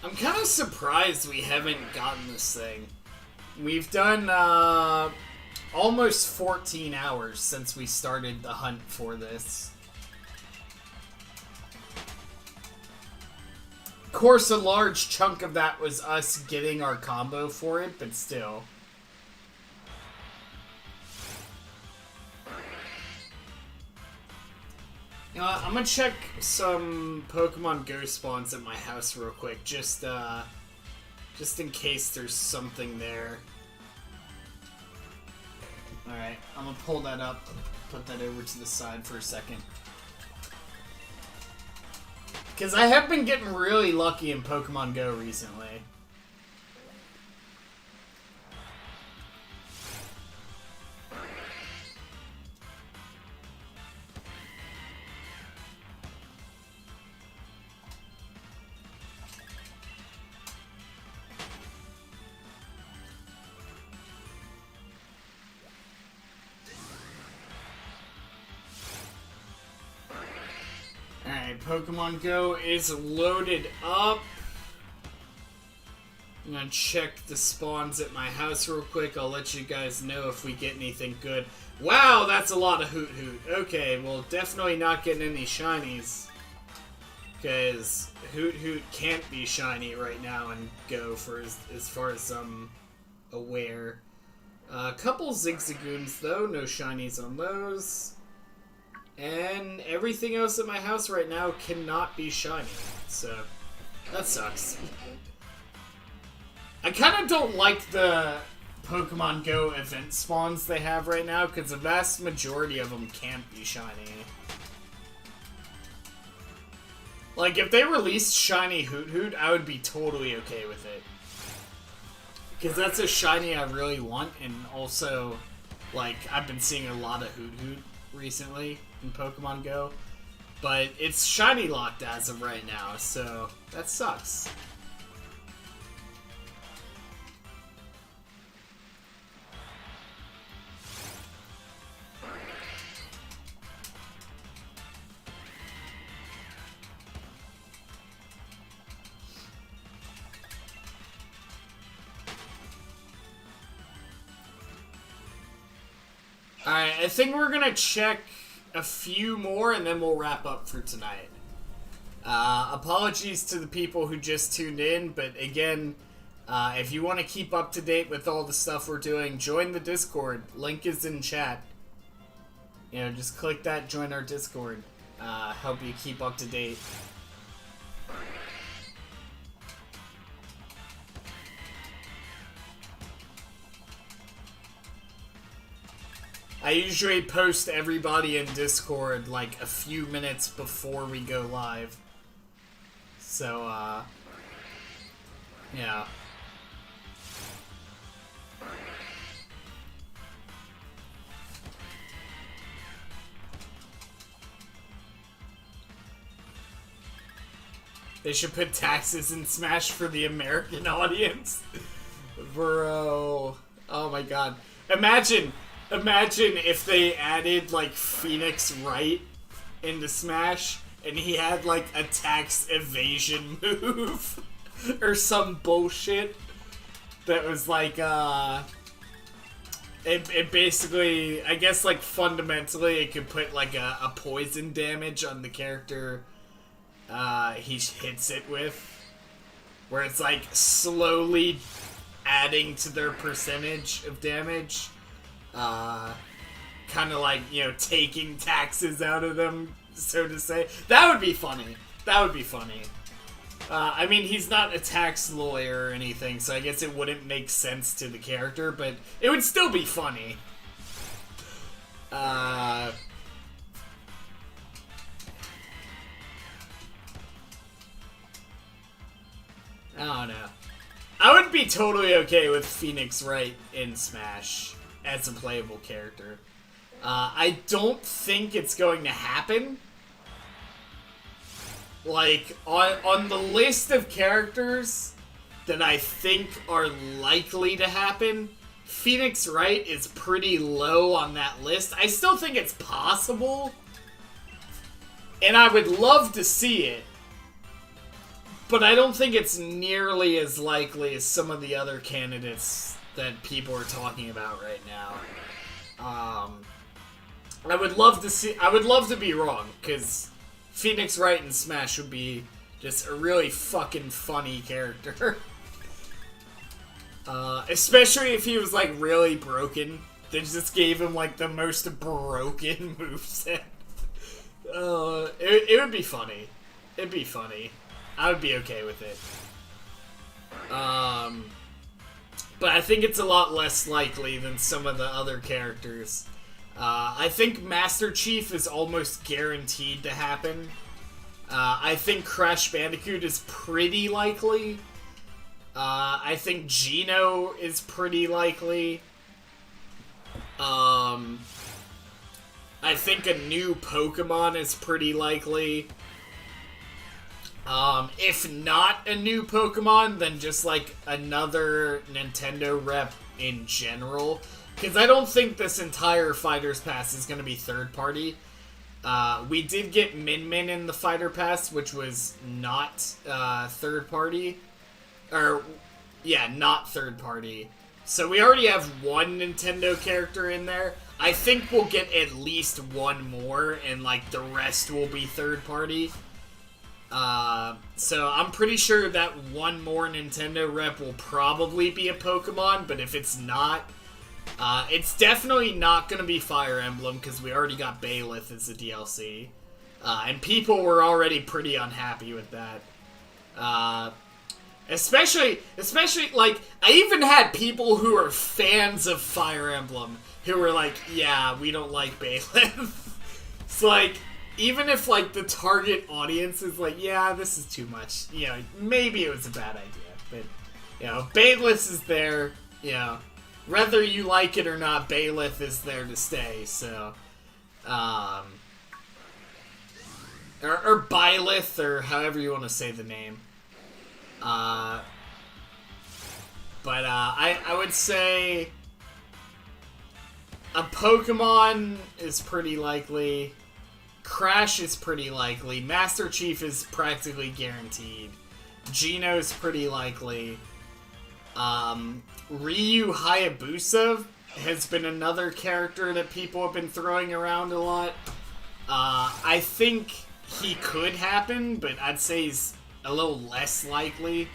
I'm kind of surprised we haven't gotten this thing. We've done almost 14 hours since we started the hunt for this. Of course, a large chunk of that was us getting our combo for it, but still. I'm gonna check some Pokemon Go spawns at my house real quick, just in case there's something there. Alright, I'm gonna pull that up, put that over to the side for a second. Because I have been getting really lucky in Pokemon Go recently. Alright, Pokemon Go is loaded up. I'm gonna check the spawns at my house real quick. I'll let you guys know if we get anything good. Wow, that's a lot of Hoot Hoot. Okay, well, definitely not getting any shinies. Because Hoot Hoot can't be shiny right now and Go for as far as I'm aware. A couple Zigzagoons, though. No shinies on those. And everything else at my house right now cannot be shiny. So, that sucks. I kind of don't like the Pokemon Go event spawns they have right now, because the vast majority of them can't be shiny. Like, if they released shiny Hoot Hoot, I would be totally okay with it. Because that's a shiny I really want, and also, like, I've been seeing a lot of Hoot Hoot recently in Pokemon Go. But it's shiny locked as of right now, so that sucks. Alright, I think we're gonna check a few more and then we'll wrap up for tonight. Apologies to the people who just tuned in, but again, if you want to keep up to date with all the stuff we're doing, join the Discord. Link is in chat. You know, just click that, join our Discord. Help you keep up to date. I usually post everybody in Discord like a few minutes before we go live. So, yeah. They should put taxes in Smash for the American audience. Bro. Oh my god. Imagine if they added, like, Phoenix Wright into Smash, and he had, like, a tax evasion move. Or some bullshit. That was, like, It basically, I guess, like, fundamentally, it could put, like, a poison damage on the character he hits it with. Where it's, like, slowly adding to their percentage of damage. Kind of like, you know, taking taxes out of them, so to say. That would be funny. That would be funny. I mean, he's not a tax lawyer or anything, so I guess it wouldn't make sense to the character, but it would still be funny. I don't know. I would be totally okay with Phoenix Wright in Smash as a playable character. I don't think it's going to happen. Like, on the list of characters that I think are likely to happen, Phoenix Wright is pretty low on that list. I still think it's possible, and I would love to see it. But I don't think it's nearly as likely as some of the other candidates that people are talking about right now. I would love to be wrong, because Phoenix Wright in Smash would be just a really fucking funny character. Especially if he was, like, really broken. They just gave him, like, the most broken moveset. It would be funny. It'd be funny. I would be okay with it. But I think it's a lot less likely than some of the other characters. I think Master Chief is almost guaranteed to happen. I think Crash Bandicoot is pretty likely. I think Geno is pretty likely. I think a new Pokemon is pretty likely. If not a new Pokemon, then just like another Nintendo rep in general. Because I don't think this entire Fighter's Pass is going to be third party. We did get Min Min in the Fighter Pass, which was not third party. Or, yeah, not third party. So we already have one Nintendo character in there. I think we'll get at least one more, and like the rest will be third party. So I'm pretty sure that one more Nintendo rep will probably be a Pokemon, but if it's not, it's definitely not going to be Fire Emblem, because we already got Bayleth as a DLC. And people were already pretty unhappy with that. Especially, like, I even had people who are fans of Fire Emblem who were like, yeah, we don't like Bayleth. It's like, even if, like, the target audience is like, yeah, this is too much, you know, maybe it was a bad idea. But, you know, Bayleth is there, you know, whether you like it or not, Bayleth is there to stay, so, or Byleth, or however you want to say the name. I would say a Pokemon is pretty likely. Crash is pretty likely. Master Chief is practically guaranteed. Geno's pretty likely. Ryu Hayabusa has been another character that people have been throwing around a lot. I think he could happen, but I'd say he's a little less likely,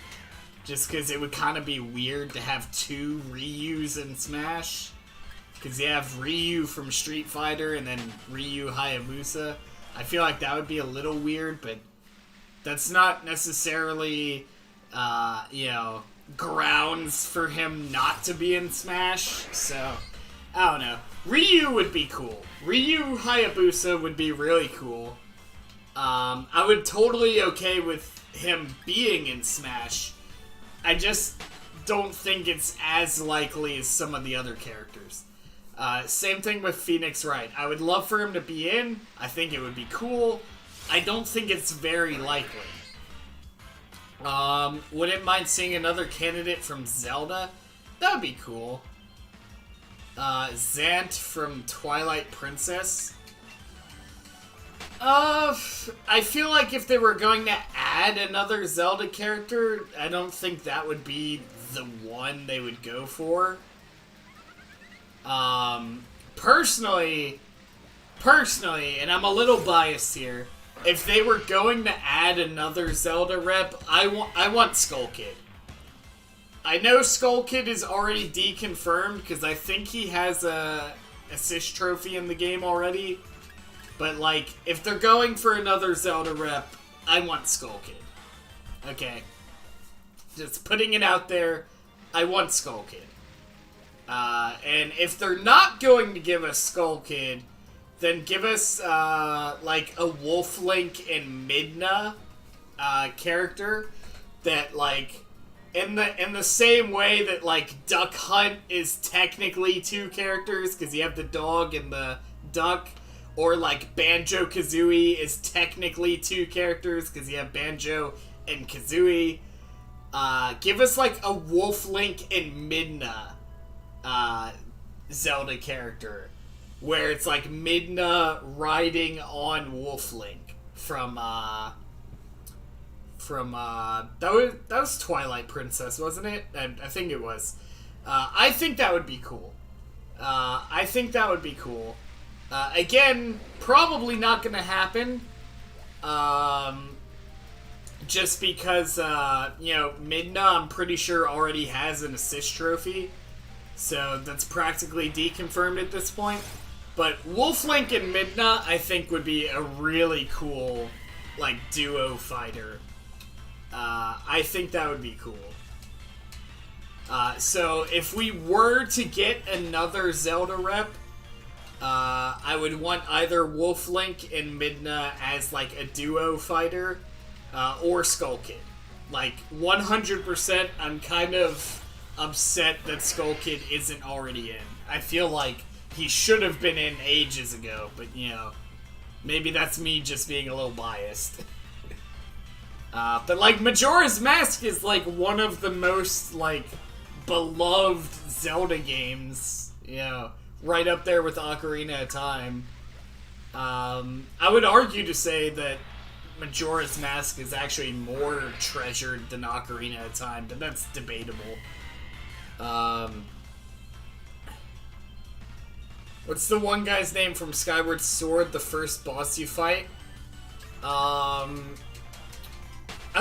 just because it would kind of be weird to have two Ryus in Smash, because you have Ryu from Street Fighter and then Ryu Hayabusa. I feel like that would be a little weird, but that's not necessarily, you know, grounds for him not to be in Smash, so, I don't know. Ryu would be cool. Ryu Hayabusa would be really cool. I would totally okay with him being in Smash. I just don't think it's as likely as some of the other characters. Same thing with Phoenix Wright. I would love for him to be in. I think it would be cool. I don't think it's very likely. Wouldn't mind seeing another candidate from Zelda. That would be cool. Zant from Twilight Princess. I feel like if they were going to add another Zelda character, I don't think that would be the one they would go for. Personally, and I'm a little biased here, if they were going to add another Zelda rep, I want Skull Kid. I know Skull Kid is already deconfirmed, because I think he has a assist trophy in the game already. But, like, if they're going for another Zelda rep, I want Skull Kid. Okay. Just putting it out there, I want Skull Kid. And if they're not going to give us Skull Kid, then give us, like, a Wolf Link and Midna, character that, like, in the same way that, like, Duck Hunt is technically two characters, because you have the dog and the duck, or, like, Banjo-Kazooie is technically two characters, because you have Banjo and Kazooie. Give us, like, a Wolf Link and Midna, Zelda character, where it's, like, Midna riding on Wolf Link from from that was Twilight Princess, wasn't it? I think it was. I think that would be cool. I think that would be cool. Again, probably not gonna happen. Just because, Midna, I'm pretty sure, already has an assist trophy. So that's practically deconfirmed at this point. But Wolflink and Midna, I think, would be a really cool, like, duo fighter. I think that would be cool. So if we were to get another Zelda rep, I would want either Wolflink and Midna as, like, a duo fighter, or Skull Kid. Like, 100%, I'm kind of upset that Skull Kid isn't already in. I feel like he should have been in ages ago, but, maybe that's me just being a little biased. But, like, Majora's Mask is, like, one of the most, like, beloved Zelda games, right up there with Ocarina of Time. I would argue to say that Majora's Mask is actually more treasured than Ocarina of Time, but that's debatable. What's the one guy's name from Skyward Sword, the first boss you fight? I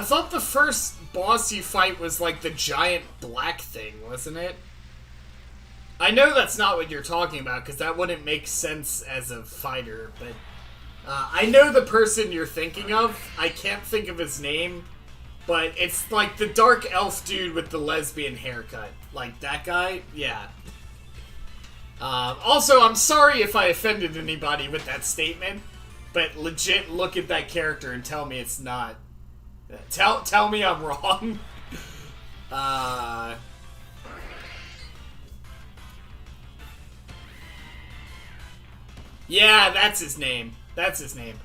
thought the first boss you fight was like the giant black thing, wasn't it? I know that's not what you're talking about, because that wouldn't make sense as a fighter, but I know the person you're thinking of. I can't think of his name, but it's like the dark elf dude with the lesbian haircut. Like, that guy? Yeah. Also, I'm sorry if I offended anybody with that statement, but legit look at that character and tell me it's not. Tell me I'm wrong. Yeah, that's his name. That's his name.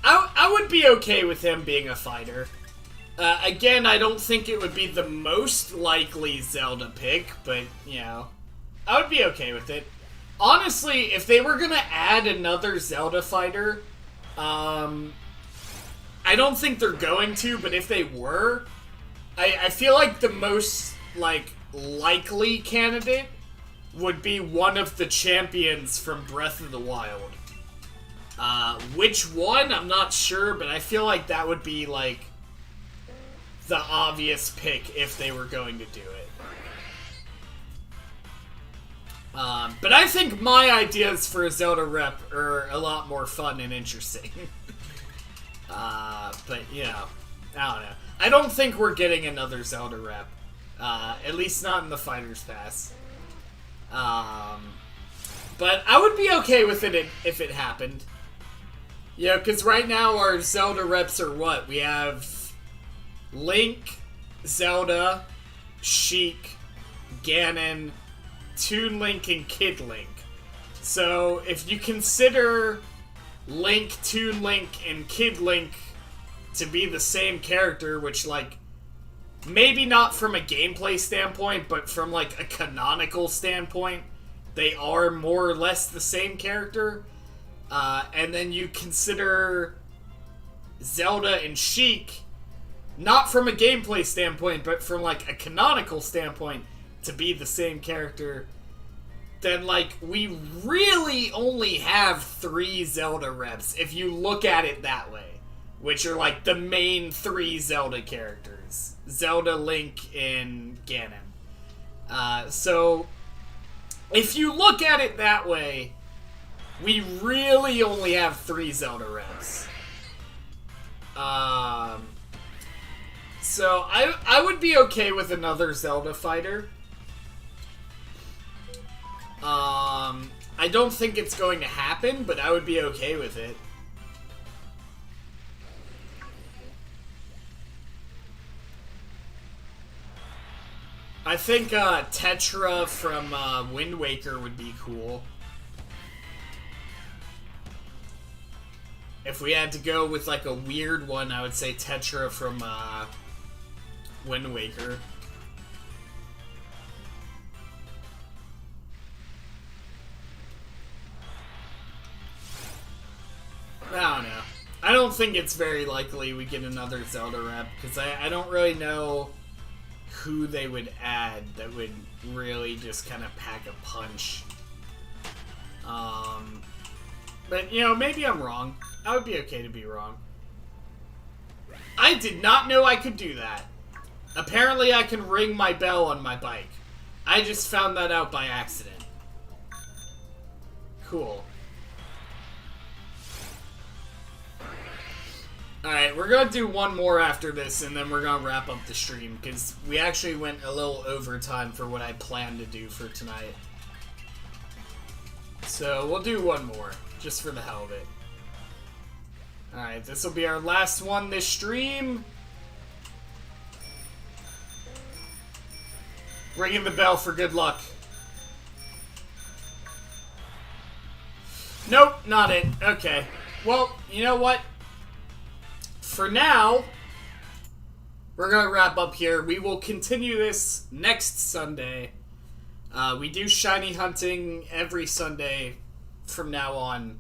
I would be okay with him being a fighter. Again, I don't think it would be the most likely Zelda pick, but, I would be okay with it. Honestly, if they were gonna add another Zelda fighter, I don't think they're going to, but if they were, I feel like the most, like, likely candidate would be one of the champions from Breath of the Wild. Which one? I'm not sure, but I feel like that would be, like, the obvious pick if they were going to do it. But I think my ideas for a Zelda rep are a lot more fun and interesting. But, I don't know. I don't think we're getting another Zelda rep. At least not in the Fighter's Pass. But I would be okay with it if it happened. Because right now our Zelda reps are what? We have Link, Zelda, Sheik, Ganon, Toon Link, and Kid Link. So if you consider Link, Toon Link, and Kid Link to be the same character, which, like, maybe not from a gameplay standpoint, but from, like, a canonical standpoint, they are more or less the same character. And then you consider Zelda and Sheik, not from a gameplay standpoint, but from, like, a canonical standpoint, to be the same character, then, like, we really only have 3 Zelda reps, if you look at it that way, which are, like, the main 3 Zelda characters. Zelda, Link, and Ganon. So, if you look at it that way, we really only have 3 Zelda reps. So, I would be okay with another Zelda fighter. I don't think it's going to happen, but I would be okay with it. I think Tetra from Wind Waker would be cool. If we had to go with, like, a weird one, I would say Tetra from Wind Waker. I don't know. don't think it's very likely we get another Zelda rep, because I don't really know who they would add that would really just kind of pack a punch. But, you know, maybe I'm wrong. I would be okay to be wrong. I did not know I could do that. Apparently I can ring my bell on my bike. I just found that out by accident. Cool. Alright, we're gonna do one more after this, and then we're gonna wrap up the stream, because we actually went a little overtime for what I planned to do for tonight. So, we'll do one more, just for the hell of it. Alright, this will be our last one this stream. Ringing the bell for good luck. Nope, not it. Okay. Well, you know what? For now, we're going to wrap up here. We will continue this next Sunday. We do shiny hunting every Sunday from now on.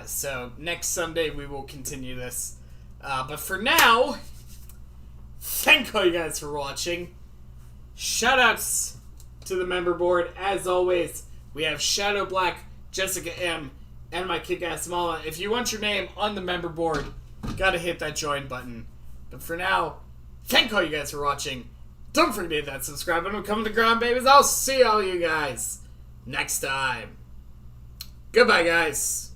So next Sunday we will continue this. But for now, thank all you guys for watching. Shoutouts to the member board. As always, we have Shadow Black, Jessica M, and my kick-ass mama. If you want your name on the member board, gotta hit that join button. But for now, thank all you guys for watching. Don't forget to hit that subscribe button. Coming to ground, babies. I'll see all you guys next time. Goodbye, guys.